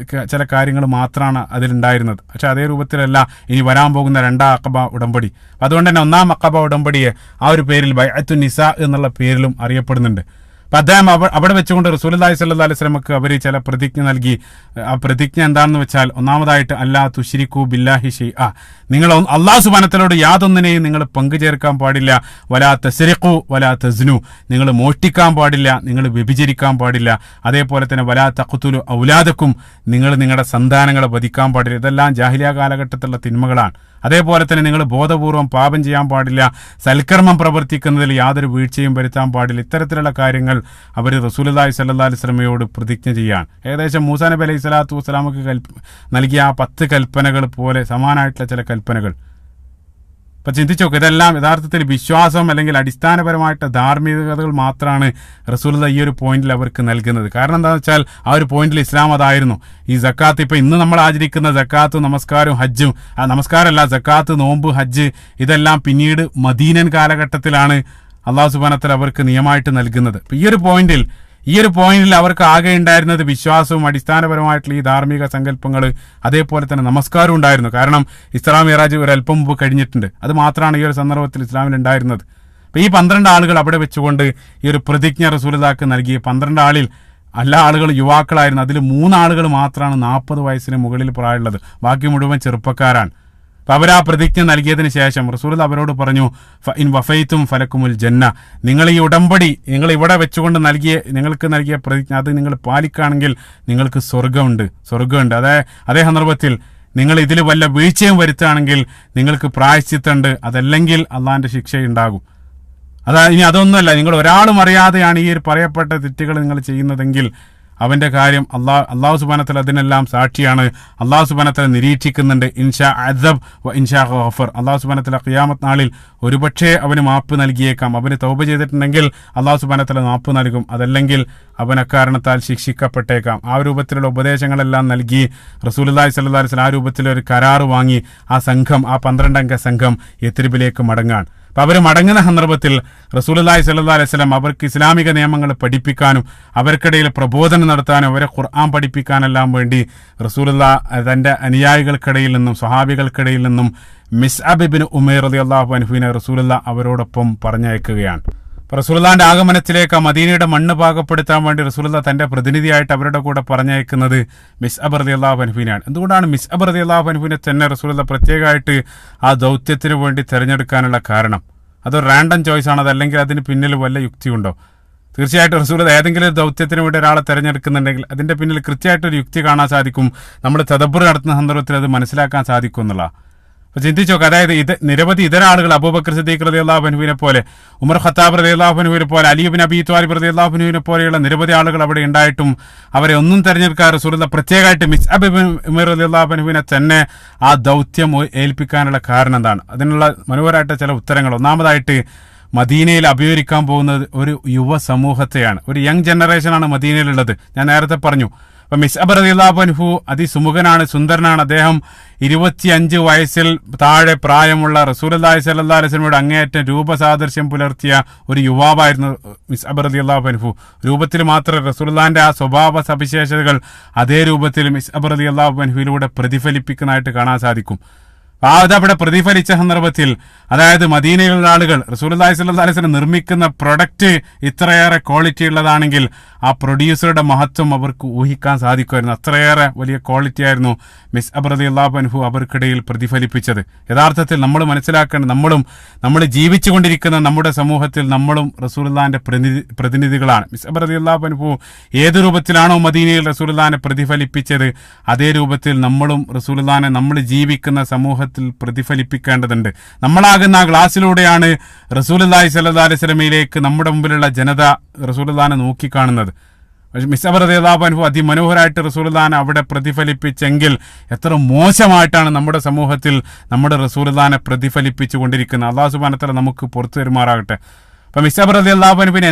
ചില കാര്യങ്ങൾ മാത്രമാണ് അതിലുണ്ടായിരുന്നത്. പക്ഷെ അതേ രൂപത്തിലല്ല ഇനി വരാൻ പോകുന്ന 2-ാം അഖബ ഉടമ്പടി. അതുകൊണ്ട് തന്നെ 1-ാം അഖബ ഉടമ്പടിയെ ആ ഒരു പേരിൽ ബൈഅത്തുൻ നിസാ എന്നുള്ള പേരിലും അറിയപ്പെടുന്നുണ്ട്. അപ്പം അദ്ദേഹം അവിടെ വെച്ചുകൊണ്ട് റസൂലുള്ളാഹി സ്വല്ലല്ലാഹു അലൈഹി വസല്ലമക്ക് അവർ ചില പ്രതിജ്ഞ നൽകി. ആ പ്രതിജ്ഞ എന്താണെന്ന് വെച്ചാൽ, ഒന്നാമതായിട്ട് അല്ലാ തുശ്രികൂ ബില്ലാഹി ഷൈഅ, നിങ്ങൾ അല്ലാഹു സുബ്ഹാനഹു വതആലയോട് യാതൊന്നിനെയും നിങ്ങൾ പങ്കുചേർക്കാൻ പാടില്ല. വലാ തസ്രിഖു വലാ തസ്നു, നിങ്ങൾ മോഷ്ടിക്കാൻ പാടില്ല, നിങ്ങൾ വ്യഭിചരിക്കാൻ പാടില്ല. അതേപോലെ തന്നെ വലാ തഖ്തുലു ഔലാദക്കും, നിങ്ങൾ നിങ്ങളുടെ സന്താനങ്ങളെ വധിക്കാൻ പാടില്ല. ഇതെല്ലാം ജാഹിലിയ കാലഘട്ടത്തിലുള്ള തിന്മകളാണ്. അതേപോലെ തന്നെ നിങ്ങൾ ബോധപൂർവം പാപം ചെയ്യാൻ പാടില്ല, സൽക്കർമ്മം പ്രവർത്തിക്കുന്നതിൽ യാതൊരു വീഴ്ചയും വരുത്താൻ പാടില്ല. ഇത്തരത്തിലുള്ള കാര്യങ്ങൾ അവർ റസൂലുള്ളാഹി സ്വല്ലല്ലാഹു അലൈഹി വസല്ലമയോട് പ്രതിജ്ഞ ചെയ്യാൻ ഏകദേശം മൂസാ നബി അലൈഹി സ്വലാത്തു വസ്സലാമക്ക് നൽകിയ ആ 10 കൽപ്പനകൾ പോലെ സമാനമായിട്ടുള്ള ചില കൽപ്പനകൾ. അപ്പം ചിന്തിച്ചു നോക്കുക, ഇതെല്ലാം യഥാർത്ഥത്തിൽ വിശ്വാസം അല്ലെങ്കിൽ അടിസ്ഥാനപരമായിട്ട് ധാർമ്മികതകൾ മാത്രമാണ് റസൂലുള്ളാഹി ഈ ഒരു പോയിന്റിൽ അവർക്ക് നൽകുന്നത്. കാരണം എന്താണെന്ന് വെച്ചാൽ ആ ഒരു പോയിന്റിൽ ഇസ്ലാം അതായിരുന്നു. ഈ സക്കാത്ത്, ഇപ്പം ഇന്ന് നമ്മൾ ആചരിക്കുന്ന സക്കാത്തും നമസ്കാരവും ഹജ്ജും, ആ നമസ്കാരമല്ല, സക്കാത്ത്, നോമ്പ്, ഹജ്ജ്, ഇതെല്ലാം പിന്നീട് മദീനൻ കാലഘട്ടത്തിലാണ് അല്ലാഹു സുബ്ഹാനഹു വ തആല അവർക്ക് നിയമമായിട്ട് നൽകുന്നത്. അപ്പം ഈ ഒരു പോയിന്റിൽ അവർക്ക് ആകെ ഉണ്ടായിരുന്നത് വിശ്വാസവും അടിസ്ഥാനപരമായിട്ടുള്ള ഈ ധാർമ്മിക സങ്കല്പങ്ങൾ, അതേപോലെ തന്നെ നമസ്കാരം ഉണ്ടായിരുന്നു. കാരണം ഇസ്രാ മിഅ്റാജ് ഒരല്പം മുമ്പ് കഴിഞ്ഞിട്ടുണ്ട്. അത് മാത്രമാണ് ഈ ഒരു സന്ദർഭത്തിൽ ഇസ്ലാമിൽ ഉണ്ടായിരുന്നത്. അപ്പം ഈ 12 ആളുകൾ അവിടെ വെച്ചുകൊണ്ട് ഈ ഒരു പ്രതിജ്ഞ റസൂലുള്ളാഹിക്ക് നൽകി. 12 ആളിൽ എല്ലാ ആളുകളും യുവാക്കളായിരുന്നു. അതിൽ 3 ആളുകൾ മാത്രമാണ് 40 വയസ്സിന് മുകളിൽ പ്രായമുള്ളത്, ബാക്കി മുഴുവൻ ചെറുപ്പക്കാരാണ്. അപ്പം അവർ ആ പ്രതിജ്ഞ നൽകിയതിന് ശേഷം റസൂലുള്ളാഹി അവരോട് പറഞ്ഞു, ഫഇൻ വഫൈതും ഫലക്കുമുൽ ജന്ന, നിങ്ങൾ ഈ ഉടമ്പടി നിങ്ങൾ ഇവിടെ വെച്ചുകൊണ്ട് നിങ്ങൾക്ക് നൽകിയ പ്രതിജ്ഞ അത് നിങ്ങൾ പാലിക്കുകയാണെങ്കിൽ നിങ്ങൾക്ക് സ്വർഗമുണ്ട്. അതേ സന്ദർഭത്തിൽ നിങ്ങൾ ഇതിൽ വല്ല വീഴ്ചയും വരുത്തുകയാണെങ്കിൽ നിങ്ങൾക്ക് പ്രായശ്ചിത്തമുണ്ട്, അതല്ലെങ്കിൽ അള്ളാഹിന്റെ ശിക്ഷയുണ്ടാകും. ഇനി അതൊന്നുമല്ല, നിങ്ങൾ ഒരാളും അറിയാതെയാണ് ഈ ഒരു പറയപ്പെട്ട തെറ്റുകൾ നിങ്ങൾ ചെയ്യുന്നതെങ്കിൽ അവന്റെ കാര്യം അള്ളാഹു സുബ്ഹാനഹു വ തആല അതിനെല്ലാം സാക്ഷിയാണ്. അള്ളാഹു സുബ്ഹാനഹു വ തആല നിരീക്ഷിക്കുന്നുണ്ട്. ഇൻഷാ അദബ് വ ഇൻഷാ ഗഫർ. അള്ളാഹു സുബ്ഹാനഹു വ തആല ഖിയാമത്ത് നാളിൽ ഒരുപക്ഷെ അവന് മാപ്പ് നൽകിയേക്കാം. അവന് തൗബ ചെയ്തിട്ടുണ്ടെങ്കിൽ അള്ളാഹു സുബ്ഹാനഹു വ തആല മാപ്പ് നൽകും, അതല്ലെങ്കിൽ അവൻ അക്കാരണത്താൽ ശിക്ഷിക്കപ്പെട്ടേക്കാം. ആ രൂപത്തിലുള്ള ഉപദേശങ്ങളെല്ലാം നൽകി റസൂലുള്ളാഹി സ്വല്ലല്ലാഹു അലൈഹി വസല്ലം ആ രൂപത്തിലൊരു കരാറ് വാങ്ങി ആ 12 അംഗ സംഘം യത്രിബിലേക്ക് മടങ്ങാൻ. അപ്പം അവർ മടങ്ങുന്ന സന്ദർഭത്തിൽ റസൂലുള്ളാഹി സ്വല്ലല്ലാഹു അലൈഹി വസല്ലം അവർക്ക് ഇസ്ലാമിക നിയമങ്ങൾ പഠിപ്പിക്കാനും അവർക്കിടയിൽ പ്രബോധനം നടത്താനും അവരെ ഖുർആൻ പഠിപ്പിക്കാനെല്ലാം വേണ്ടി റസൂലുള്ളാഹി തൻ്റെ അനുയായികൾക്കിടയിൽ നിന്നും സ്വഹാബികൾക്കിടയിൽ നിന്നും മിസ്അബ് ഇബ്നു ഉമൈർ റളിയല്ലാഹു അൻഹുവിനെ റസൂലുള്ളാഹി അവരോടൊപ്പം പറഞ്ഞയക്കുകയാണ്. റസൂലുള്ളാന്റെ ആഗമനത്തിലേക്ക് ആ മദീനയുടെ മണ്ണ് പാകപ്പെടുത്താൻ വേണ്ടി റസൂലുള്ളാഹ് തന്റെ പ്രതിനിധിയായിട്ട് അവരുടെ കൂടെ പറഞ്ഞയക്കുന്നത് മിസ്അബ് റളിയല്ലാഹു അൻഹുവിനെയാണ്. എന്തുകൊണ്ടാണ് മിസ്അബ് റളിയല്ലാഹു അൻഹുവിനെ തന്നെ റസൂലുള്ളാഹ് പ്രത്യേകമായിട്ട് ആ ദൗത്യത്തിന് വേണ്ടി തിരഞ്ഞെടുക്കാനുള്ള കാരണം? അതൊരു റാൻഡം ചോയ്സ് ആണ്, അതല്ലെങ്കിൽ അതിന് പിന്നിൽ വല്ല യുക്തിയുണ്ടോ? തീർച്ചയായിട്ടും റസൂലുള്ളാഹ് ഏതെങ്കിലും ദൗത്യത്തിന് വേണ്ടി ഒരാളെ തിരഞ്ഞെടുക്കുന്നുണ്ടെങ്കിൽ അതിന്റെ പിന്നിൽ കൃത്യമായിട്ടൊരു യുക്തി കാണാൻ സാധിക്കും. നമ്മൾ തദബ്ബുർ നടത്തുന്ന സന്ദർഭത്തിൽ അത് മനസ്സിലാക്കാൻ സാധിക്കും എന്നുള്ള. അപ്പൊ ചിന്തിച്ചു നോക്കുക, അതായത് നിരവധി ഇതര ആളുകൾ അബൂബക്കർ സിദ്ദീഖ് റളിയല്ലാഹു അൻഹുവിനെ പോലെ, ഉമർ ഖത്താബ് റളിയല്ലാഹു അൻഹുവിനെ പോലെ, അലി ഇബ്നു അബീ ത്വാലിബ് റളിയല്ലാഹു അൻഹുവിനെ പോലെയുള്ള നിരവധി ആളുകൾ അവിടെ ഉണ്ടായിട്ടും അവരെ ഒന്നും തെരഞ്ഞെടുക്കാൻ റസൂലുള്ളാഹ് പ്രത്യേകമായിട്ട് മിസ്അബ് ഇബ്നു റളിയല്ലാഹു അൻഹുവിനെ തന്നെ ആ ദൗത്യം ഏൽപ്പിക്കാനുള്ള കാരണം എന്താണ്? അതിനുള്ള മനോഹരമായിട്ട് ചില ഉത്തരങ്ങൾ. ഒന്നാമതായിട്ട്, മദീനയിൽ അഭിമുഖീകരിക്കാൻ പോകുന്നത് ഒരു യുവ സമൂഹത്തെയാണ്, ഒരു യങ് ജനറേഷനാണ് മദീനയിലുള്ളത്. ഞാൻ നേരത്തെ പറഞ്ഞു. അപ്പൊ മിസ്അബ് റളിയല്ലാഹു അൻഹു അതിസുമുഖനാണ്, സുന്ദരനാണ്. അദ്ദേഹം 25 വയസ്സിൽ താഴെ പ്രായമുള്ള റസൂലുള്ളാഹി സ്വല്ലല്ലാഹു അലൈഹി വസല്ലമയുടെ അങ്ങേയറ്റം രൂപസാദൃശ്യം പുലർത്തിയ ഒരു യുവാവായിരുന്നു മിസ്അബ് റളിയല്ലാഹു അൻഹു. രൂപത്തിൽ മാത്രമേ റസൂലുള്ളാഹിന്റെ ആ സ്വഭാവ സവിശേഷതകൾ അതേ രൂപത്തിൽ മിസ്അബ് റളിയല്ലാഹു അൻഹുവിലൂടെ പ്രതിഫലിപ്പിക്കുന്നതായിട്ട് കാണാൻ സാധിക്കും. അതവിടെ പ്രതിഫലിച്ച സന്ദർഭത്തിൽ, അതായത് മദീനയിലുള്ള ആളുകൾ റസൂലുള്ളാഹി സ്വല്ലല്ലാഹു അലൈഹി വസല്ലം നിർമ്മിക്കുന്ന പ്രൊഡക്റ്റ് ഇത്രയേറെ ക്വാളിറ്റി ഉള്ളതാണെങ്കിൽ ആ പ്രൊഡ്യൂസറുടെ മഹത്വം അവർക്ക് ഊഹിക്കാൻ സാധിക്കുമായിരുന്നു. അത്രയേറെ വലിയ ക്വാളിറ്റി ആയിരുന്നു മിസ്അബ് റളിയല്ലാഹു അൻഹു അവർക്കിടയിൽ പ്രതിഫലിപ്പിച്ചത്. യഥാർത്ഥത്തിൽ നമ്മൾ മനസ്സിലാക്കേണ്ട, നമ്മൾ ജീവിച്ചുകൊണ്ടിരിക്കുന്ന നമ്മുടെ സമൂഹത്തിൽ നമ്മളും റസൂലുള്ളാഹിന്റെ പ്രതിനിധികളാണ്. മിസ്അബ് റളിയല്ലാഹു അൻഹു ഏത് രൂപത്തിലാണോ മദീനയിൽ റസൂലുള്ളാഹിനെ പ്രതിഫലിപ്പിച്ചത്, അതേ രൂപത്തിൽ നമ്മളും റസൂലുള്ളാഹിനെ നമ്മൾ ജീവിക്കുന്ന സമൂഹത്തിൽ പ്രതിഫലിപ്പിക്കേണ്ടതുണ്ട്. നമ്മളാകുന്ന ആ ഗ്ലാസ്സിലൂടെയാണ് റസൂലുള്ളാഹി സ്വല്ലല്ലാഹു അലൈഹി വസല്ലമയിലേക്ക് നമ്മുടെ മുമ്പിലുള്ള ജനത റസൂലുള്ളാഹിനെ നോക്കിക്കാണുന്നത്. മിസ്അബ് റളിയല്ലാഹു അൻഹു അതിമനോഹരമായിട്ട് റസൂലുള്ളാഹിനെ അവിടെ പ്രതിഫലിപ്പിച്ചെങ്കിൽ എത്ര മോശമായിട്ടാണ് നമ്മുടെ സമൂഹത്തിൽ നമ്മുടെ റസൂലുള്ളാഹിനെ പ്രതിഫലിപ്പിച്ചു കൊണ്ടിരിക്കുന്നത്. അല്ലാഹു സുബ്ഹാനഹു വ തആല നമുക്ക് പുറത്തു തരുമാറാകട്ടെ. അപ്പൊ മിസ്അബ് റളിയല്ലാഹു അൻഹുവിനെ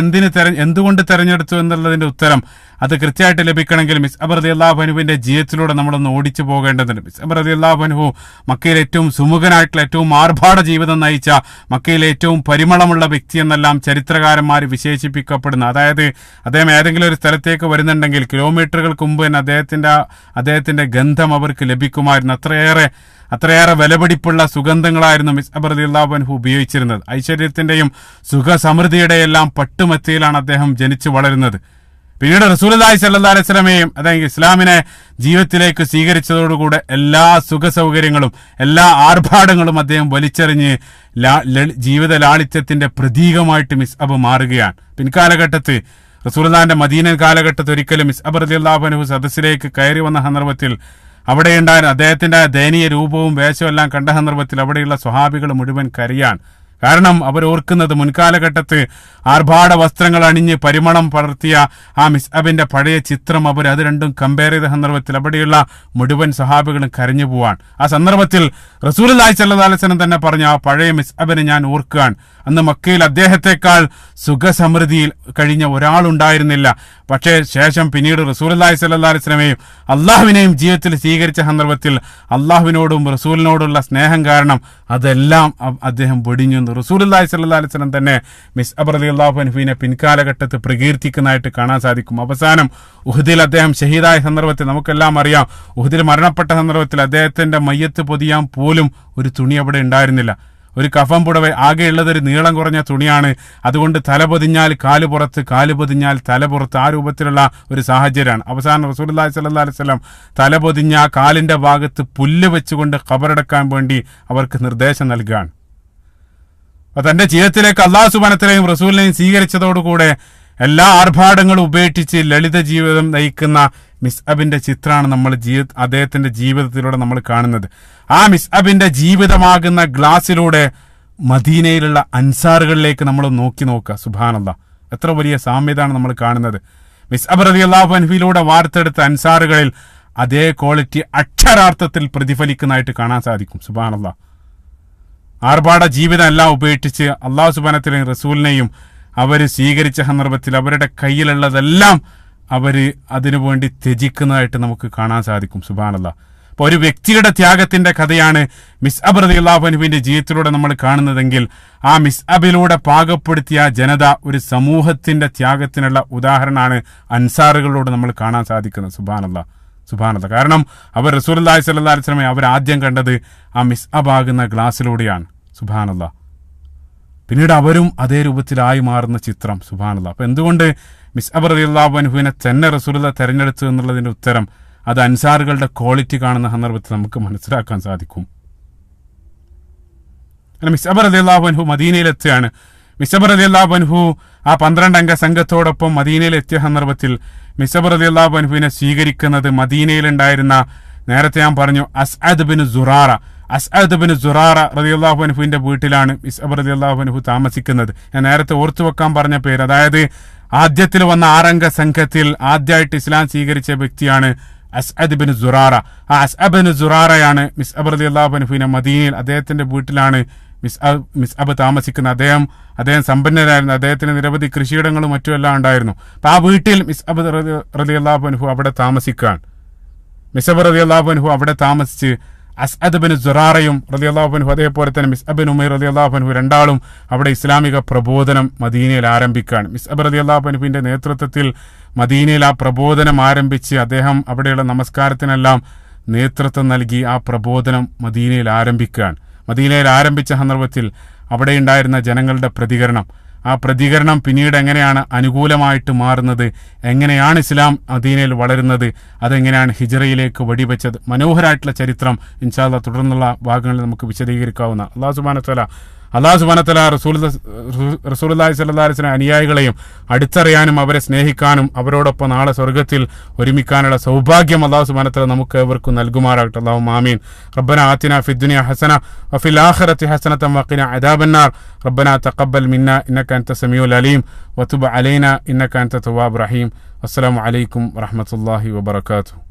എന്തുകൊണ്ട് തെരഞ്ഞെടുത്തു എന്നുള്ളതിന്റെ ഉത്തരം അത് കൃത്യമായിട്ട് ലഭിക്കണമെങ്കിൽ മിസ്അബ് റളിയല്ലാഹു അൻഹുവിന്റെ ജീവിതത്തിലൂടെ നമ്മളൊന്ന് ഓടിച്ചു പോകേണ്ടതുണ്ട്. മിസ്അബ് റളിയല്ലാഹു അൻഹു മക്കയിലെ ഏറ്റവും സുമുഖനായിട്ടുള്ള, ഏറ്റവും ആർഭാട ജീവിതം നയിച്ച, മക്കയിലെ ഏറ്റവും പരിമളമുള്ള വ്യക്തി എന്നെല്ലാം ചരിത്രകാരന്മാർ വിശേഷിപ്പിക്കപ്പെടുന്നു. അതായത് അദ്ദേഹം ഏതെങ്കിലും ഒരു സ്ഥലത്തേക്ക് വരുന്നുണ്ടെങ്കിൽ കിലോമീറ്ററുകൾക്ക് മുമ്പ് തന്നെ അദ്ദേഹത്തിന്റെ ഗന്ധം അവർക്ക് ലഭിക്കുമായിരുന്നു. അത്രയേറെ വിലപിടിപ്പുള്ള സുഗന്ധങ്ങളായിരുന്നു മിസ്അബ് റളിയല്ലാഹു അൻഹു ഉപയോഗിച്ചിരുന്നത്. ഐശ്വര്യത്തിന്റെയും സുഖസമൃദ്ധിയുടെയെല്ലാം പട്ടുമെത്തയിലാണ് അദ്ദേഹം ജനിച്ചു വളരുന്നത്. പിന്നീട് റസൂലുള്ളാഹി സ്വല്ലല്ലാഹു അലൈഹി വസല്ലമയും അതായത് ഇസ്ലാമിനെ ജീവിതത്തിലേക്ക് സ്വീകരിച്ചതോടുകൂടെ എല്ലാ സുഖസൗകര്യങ്ങളും എല്ലാ ആർഭാടങ്ങളും അദ്ദേഹം വലിച്ചെറിഞ്ഞ് ജീവിത ലാളിത്യത്തിന്റെ പ്രതീകമായിട്ട് മിസ്അബ് മാറുകയാണ്. പിൻകാലഘട്ടത്തിൽ റസൂലുള്ളാഹിന്റെ മദീന കാലഘട്ടത്തിൽ ഒരിക്കലും മിസ്അബ് റളിയല്ലാഹു അൻഹു സദസ്സിലേക്ക് കയറി വന്ന സന്ദർഭത്തിൽ അവിടെയുണ്ടായിരുന്ന അദ്ദേഹത്തിന്റെ ദയനീയ രൂപവും വേഷവും എല്ലാം കണ്ട സന്ദർഭത്തിൽ അവിടെയുള്ള സ്വഹാബികൾ മുഴുവൻ കരയാണ്. കാരണം അവർ ഓർക്കുന്നത് മുൻകാലഘട്ടത്ത് ആർഭാട വസ്ത്രങ്ങൾ അണിഞ്ഞ് പരിമളം പടർത്തിയ ആ മിസ്അബിന്റെ പഴയ ചിത്രം അത് രണ്ടും കമ്പയർ ചെയ്ത സന്ദർഭത്തിൽ അവിടെയുള്ള മുഴുവൻ സഹാബികളും കരഞ്ഞു പോവാൻ. ആ സന്ദർഭത്തിൽ റസൂലുള്ളാഹി സ്വല്ലല്ലാഹു അലൈഹി വസല്ലം തന്നെ പറഞ്ഞു, ആ പഴയ മിസ്അബിനെ ഞാൻ ഓർക്കുകയാണ്. അന്ന് മക്കയിൽ അദ്ദേഹത്തെക്കാൾ സുഖസമൃദ്ധിയിൽ കഴിഞ്ഞ ഒരാളുണ്ടായിരുന്നില്ല. പക്ഷേ ശേഷം പിന്നീട് റസൂലുള്ളാഹി സ്വല്ലല്ലാഹു അലൈഹി വസല്ലമയും അള്ളാഹുവിനെയും ജീവിതത്തിൽ സ്വീകരിച്ച സന്ദർഭത്തിൽ അള്ളാഹുവിനോടും റസൂലിനോടുള്ള സ്നേഹം കാരണം അതെല്ലാം അദ്ദേഹം വെടിഞ്ഞു. റസൂലുള്ളാഹി സ്വല്ലല്ലാഹു അലൈഹി വസല്ലം തന്നെ മിസ്അബ് റളിയല്ലാഹു അൻഹുവിനെ പിൻകാലഘട്ടത്തിൽ പ്രകീർത്തിക്കുന്നതായിട്ട് കാണാൻ സാധിക്കും. അവസാനം ഉഹദിൽ അദ്ദേഹം ഷഹീദായ സന്ദർഭത്തിൽ നമുക്കെല്ലാം അറിയാം, ഉഹദിൽ മരണപ്പെട്ട സന്ദർഭത്തിൽ അദ്ദേഹത്തിന്റെ മയ്യത്ത് പൊതിയാൻ പോലും ഒരു തുണി അവിടെ ഉണ്ടായിരുന്നില്ല. ഒരു കഫൻ പുടവ ആകെയുള്ളത് ഒരു നീളം കുറഞ്ഞ തുണിയാണ്. അതുകൊണ്ട് തല പൊതിഞ്ഞാൽ കാല് പുറത്ത്, കാല് പൊതിഞ്ഞാൽ തല പുറത്ത്, ആ രൂപത്തിലുള്ള ഒരു സാഹചര്യമാണ്. അവസാനം റസൂലുള്ളാഹി സ്വല്ലല്ലാഹു അലൈഹി വസല്ലം തല പൊതിഞ്ഞ ആ കാലിന്റെ ഭാഗത്ത് പുല്ല് വെച്ചുകൊണ്ട് ഖബറടക്കാൻ വേണ്ടി അവർക്ക് നിർദ്ദേശം നൽകുകയാണ്. അപ്പൊ തന്റെ ജീവിതത്തിലേക്ക് അല്ലാഹു സുബ്ഹാനഹു വ തആലയും റസൂലിനെയും സ്വീകരിച്ചതോടുകൂടെ എല്ലാ ആർഭാടങ്ങളും ഉപേക്ഷിച്ച് ലളിത ജീവിതം നയിക്കുന്ന മിസ്അബിന്റെ ചിത്രമാണ് അദ്ദേഹത്തിന്റെ ജീവിതത്തിലൂടെ നമ്മൾ കാണുന്നത്. ആ മിസ്അബിന്റെ ജീവിതമാകുന്ന ഗ്ലാസിലൂടെ മദീനയിലുള്ള അൻസാറുകളിലേക്ക് നമ്മൾ നോക്കുക. സുബ്ഹാനല്ലാഹ്, എത്ര വലിയ സാമ്യതയാണ് നമ്മൾ കാണുന്നത്. മിസ്അബ് റളിയല്ലാഹു അൻഹുവിലൂടെ വാർത്തെടുത്ത അൻസാറുകളിൽ അതേ ക്വാളിറ്റി അക്ഷരാർത്ഥത്തിൽ പ്രതിഫലിക്കുന്നതായിട്ട് കാണാൻ സാധിക്കും. സുബ്ഹാനല്ലാഹ്, ആർഭാട ജീവിതം എല്ലാം ഉപേക്ഷിച്ച് അല്ലാഹു സുബ്ഹാനഹു വ തആലയും റസൂലിനെയും അവർ സ്വീകരിച്ച സന്ദർഭത്തിൽ അവരുടെ കയ്യിലുള്ളതെല്ലാം അതിനുവേണ്ടി ത്യജിക്കുന്നതായിട്ട് നമുക്ക് കാണാൻ സാധിക്കും. സുബ്ഹാനല്ലാഹ്, അപ്പോൾ ഒരു വ്യക്തിയുടെ ത്യാഗത്തിന്റെ കഥയാണ് മിസ്അബ് റളിയല്ലാഹു അൻഹുവിന്റെ ജീവിതത്തിലൂടെ നമ്മൾ കാണുന്നതെങ്കിൽ ആ മിസ്അബിലൂടെ പാകപ്പെടുത്തിയ ജനത ഒരു സമൂഹത്തിന്റെ ത്യാഗത്തിനുള്ള ഉദാഹരണമാണ് അൻസാറുകളോട് നമ്മൾ കാണാൻ സാധിക്കുന്നത്. സുബ്ഹാനല്ലാഹ്, കാരണം അവർ റസൂലുള്ളാഹി സ്വല്ലല്ലാഹു അലൈഹി വസല്ലം അവർ ആദ്യം കണ്ടത് ആ മിസ്അബ് ആകുന്ന ഗ്ലാസിലൂടെയാണ്. സുബ്ഹാനല്ലാഹ്, പിന്നീട് അവരും അതേ രൂപത്തിലായി മാറുന്ന ചിത്രം. സുബ്ഹാനല്ലാഹ്. അപ്പൊ എന്തുകൊണ്ട് മിസ്അബ് റളിയല്ലാഹു അൻഹുവിനെ തന്നെ റസൂലുള്ളാഹി തെരഞ്ഞെടുത്തു എന്നുള്ളതിന്റെ ഉത്തരം അത് അൻസാറുകളുടെ ക്വാളിറ്റി കാണുന്ന സന്ദർഭത്തിൽ നമുക്ക് മനസ്സിലാക്കാൻ സാധിക്കും. മിസ്അബ് റളിയല്ലാഹു അൻഹു മദീനയിലെത്തുകയാണ്. മിസ്അബ് റളിയല്ലാഹു അൻഹു ആ 12 അംഗ സംഘത്തോടൊപ്പം മദീനയിലെത്തിയ സന്ദർഭത്തിൽ മിസ്അബ് റളിയല്ലാഹു അൻഹുവിനെ സ്വീകരിക്കുന്നത് മദീനയിലുണ്ടായിരുന്ന, നേരത്തെ ഞാൻ പറഞ്ഞു, അസ്അദ് ബിൻ സുറാറ റളിയല്ലാഹു അൻഹുവിന്റെ വീട്ടിലാണ് മിസ്അബ് റളിയല്ലാഹു അൻഹു താമസിക്കുന്നത്. ഞാൻ നേരത്തെ ഓർത്തു വെക്കാൻ പറഞ്ഞ പേര്, അതായത് ആദ്യത്തിൽ വന്ന 6 അംഗ സംഘത്തിൽ ആദ്യമായിട്ട് ഇസ്ലാം സ്വീകരിച്ച വ്യക്തിയാണ് അസ്അദ് ബിൻ സുറാറ. ആ അസ്അദ് ബിൻ സുറാറയാണ് മിസ്അബ് റളിയല്ലാഹു അൻഹുവിനെ മദീനയിൽ അദ്ദേഹത്തിന്റെ വീട്ടിലാണ് മിസ്അബ് താമസിക്കുന്നത്. അദ്ദേഹം സമ്പന്നരായിരുന്നു. അദ്ദേഹത്തിന് നിരവധി കൃഷിയിടങ്ങളും മറ്റുമെല്ലാം ഉണ്ടായിരുന്നു. അപ്പൊ ആ വീട്ടിൽ മിസ്അബ് റളിയല്ലാഹു അൻഹു അവിടെ താമസിക്കാൻ, മിസ്അബ് റളിയല്ലാഹു അൻഹു അവിടെ താമസിച്ച് അസ്അദ് ബിൻ സുറാറയും റളിയല്ലാഹു അൻഹു അതേപോലെ തന്നെ മിസ്അബ് ബിൻ ഉമൈർ റളിയല്ലാഹു അൻഹു രണ്ടാളും അവിടെ ഇസ്ലാമിക പ്രബോധനം മദീനയിൽ ആരംഭിക്കുകയാണ്. മിസ്അബ് റളിയല്ലാഹു അൻഹുവിന്റെ നേതൃത്വത്തിൽ മദീനയിൽ ആ പ്രബോധനം ആരംഭിച്ച് അദ്ദേഹം അവിടെയുള്ള നമസ്കാരത്തിനെല്ലാം നേതൃത്വം നൽകി ആ പ്രബോധനം മദീനയിൽ ആരംഭിക്കുകയാണ്. മദീനയിൽ ആരംഭിച്ച സന്ദർഭത്തിൽ അവിടെ ഉണ്ടായിരുന്ന ജനങ്ങളുടെ പ്രതികരണം, ആ പ്രതികരണം പിന്നീട് എങ്ങനെയാണ് അനുകൂലമായിട്ട് മാറുന്നത്, എങ്ങനെയാണ് ഇസ്ലാം മദീനയിൽ വളരുന്നത്, അതെങ്ങനെയാണ് ഹിജ്റയിലേക്ക് വെടിവെച്ചത്, മനോഹരമായിട്ടുള്ള ചരിത്രം ഇൻഷാ അല്ലാഹ് തുടർന്നുള്ള ഭാഗങ്ങളിൽ നമുക്ക് വിശദീകരിക്കാവുന്ന. അല്ലാഹു സുബ്ഹാനഹു വതആല റസൂലുള്ളാഹി സ്വല്ലല്ലാഹു അലൈഹി വസല്ലം അനുയായികളെയും അടുത്തറിയാനും അവരെ സ്നേഹിക്കാനും അവരോടൊപ്പം നാളെ സ്വർഗ്ഗത്തിൽ ഒരുമിക്കാനുള്ള സൗഭാഗ്യം അല്ലാഹു സുബ്ഹാനഹു വതആല നമുക്ക് ഏവർക്കും നൽകുമാറാകട്ടെ. അല്ലാഹുമ്മ ആമീൻ. റബ്ബനാ ആതിനാ ഫിദ്ദുനിയ ഹസന വഫിൽ ആഖിറതി ഹസനതൻ വഖിനാ അദാബന്നാർ. റബ്ബനാ തഖബ്ബൽ മിന്നാ ഇന്നക അൻത സമീഉൽ അലീം വതുബ് അലൈനാ ഇന്നക അൻത തവ്വാബുർ റഹീം. അസ്സലാമു അലൈക്കും വറഹ്മത്തുള്ളാഹി വബറകാതുഹു.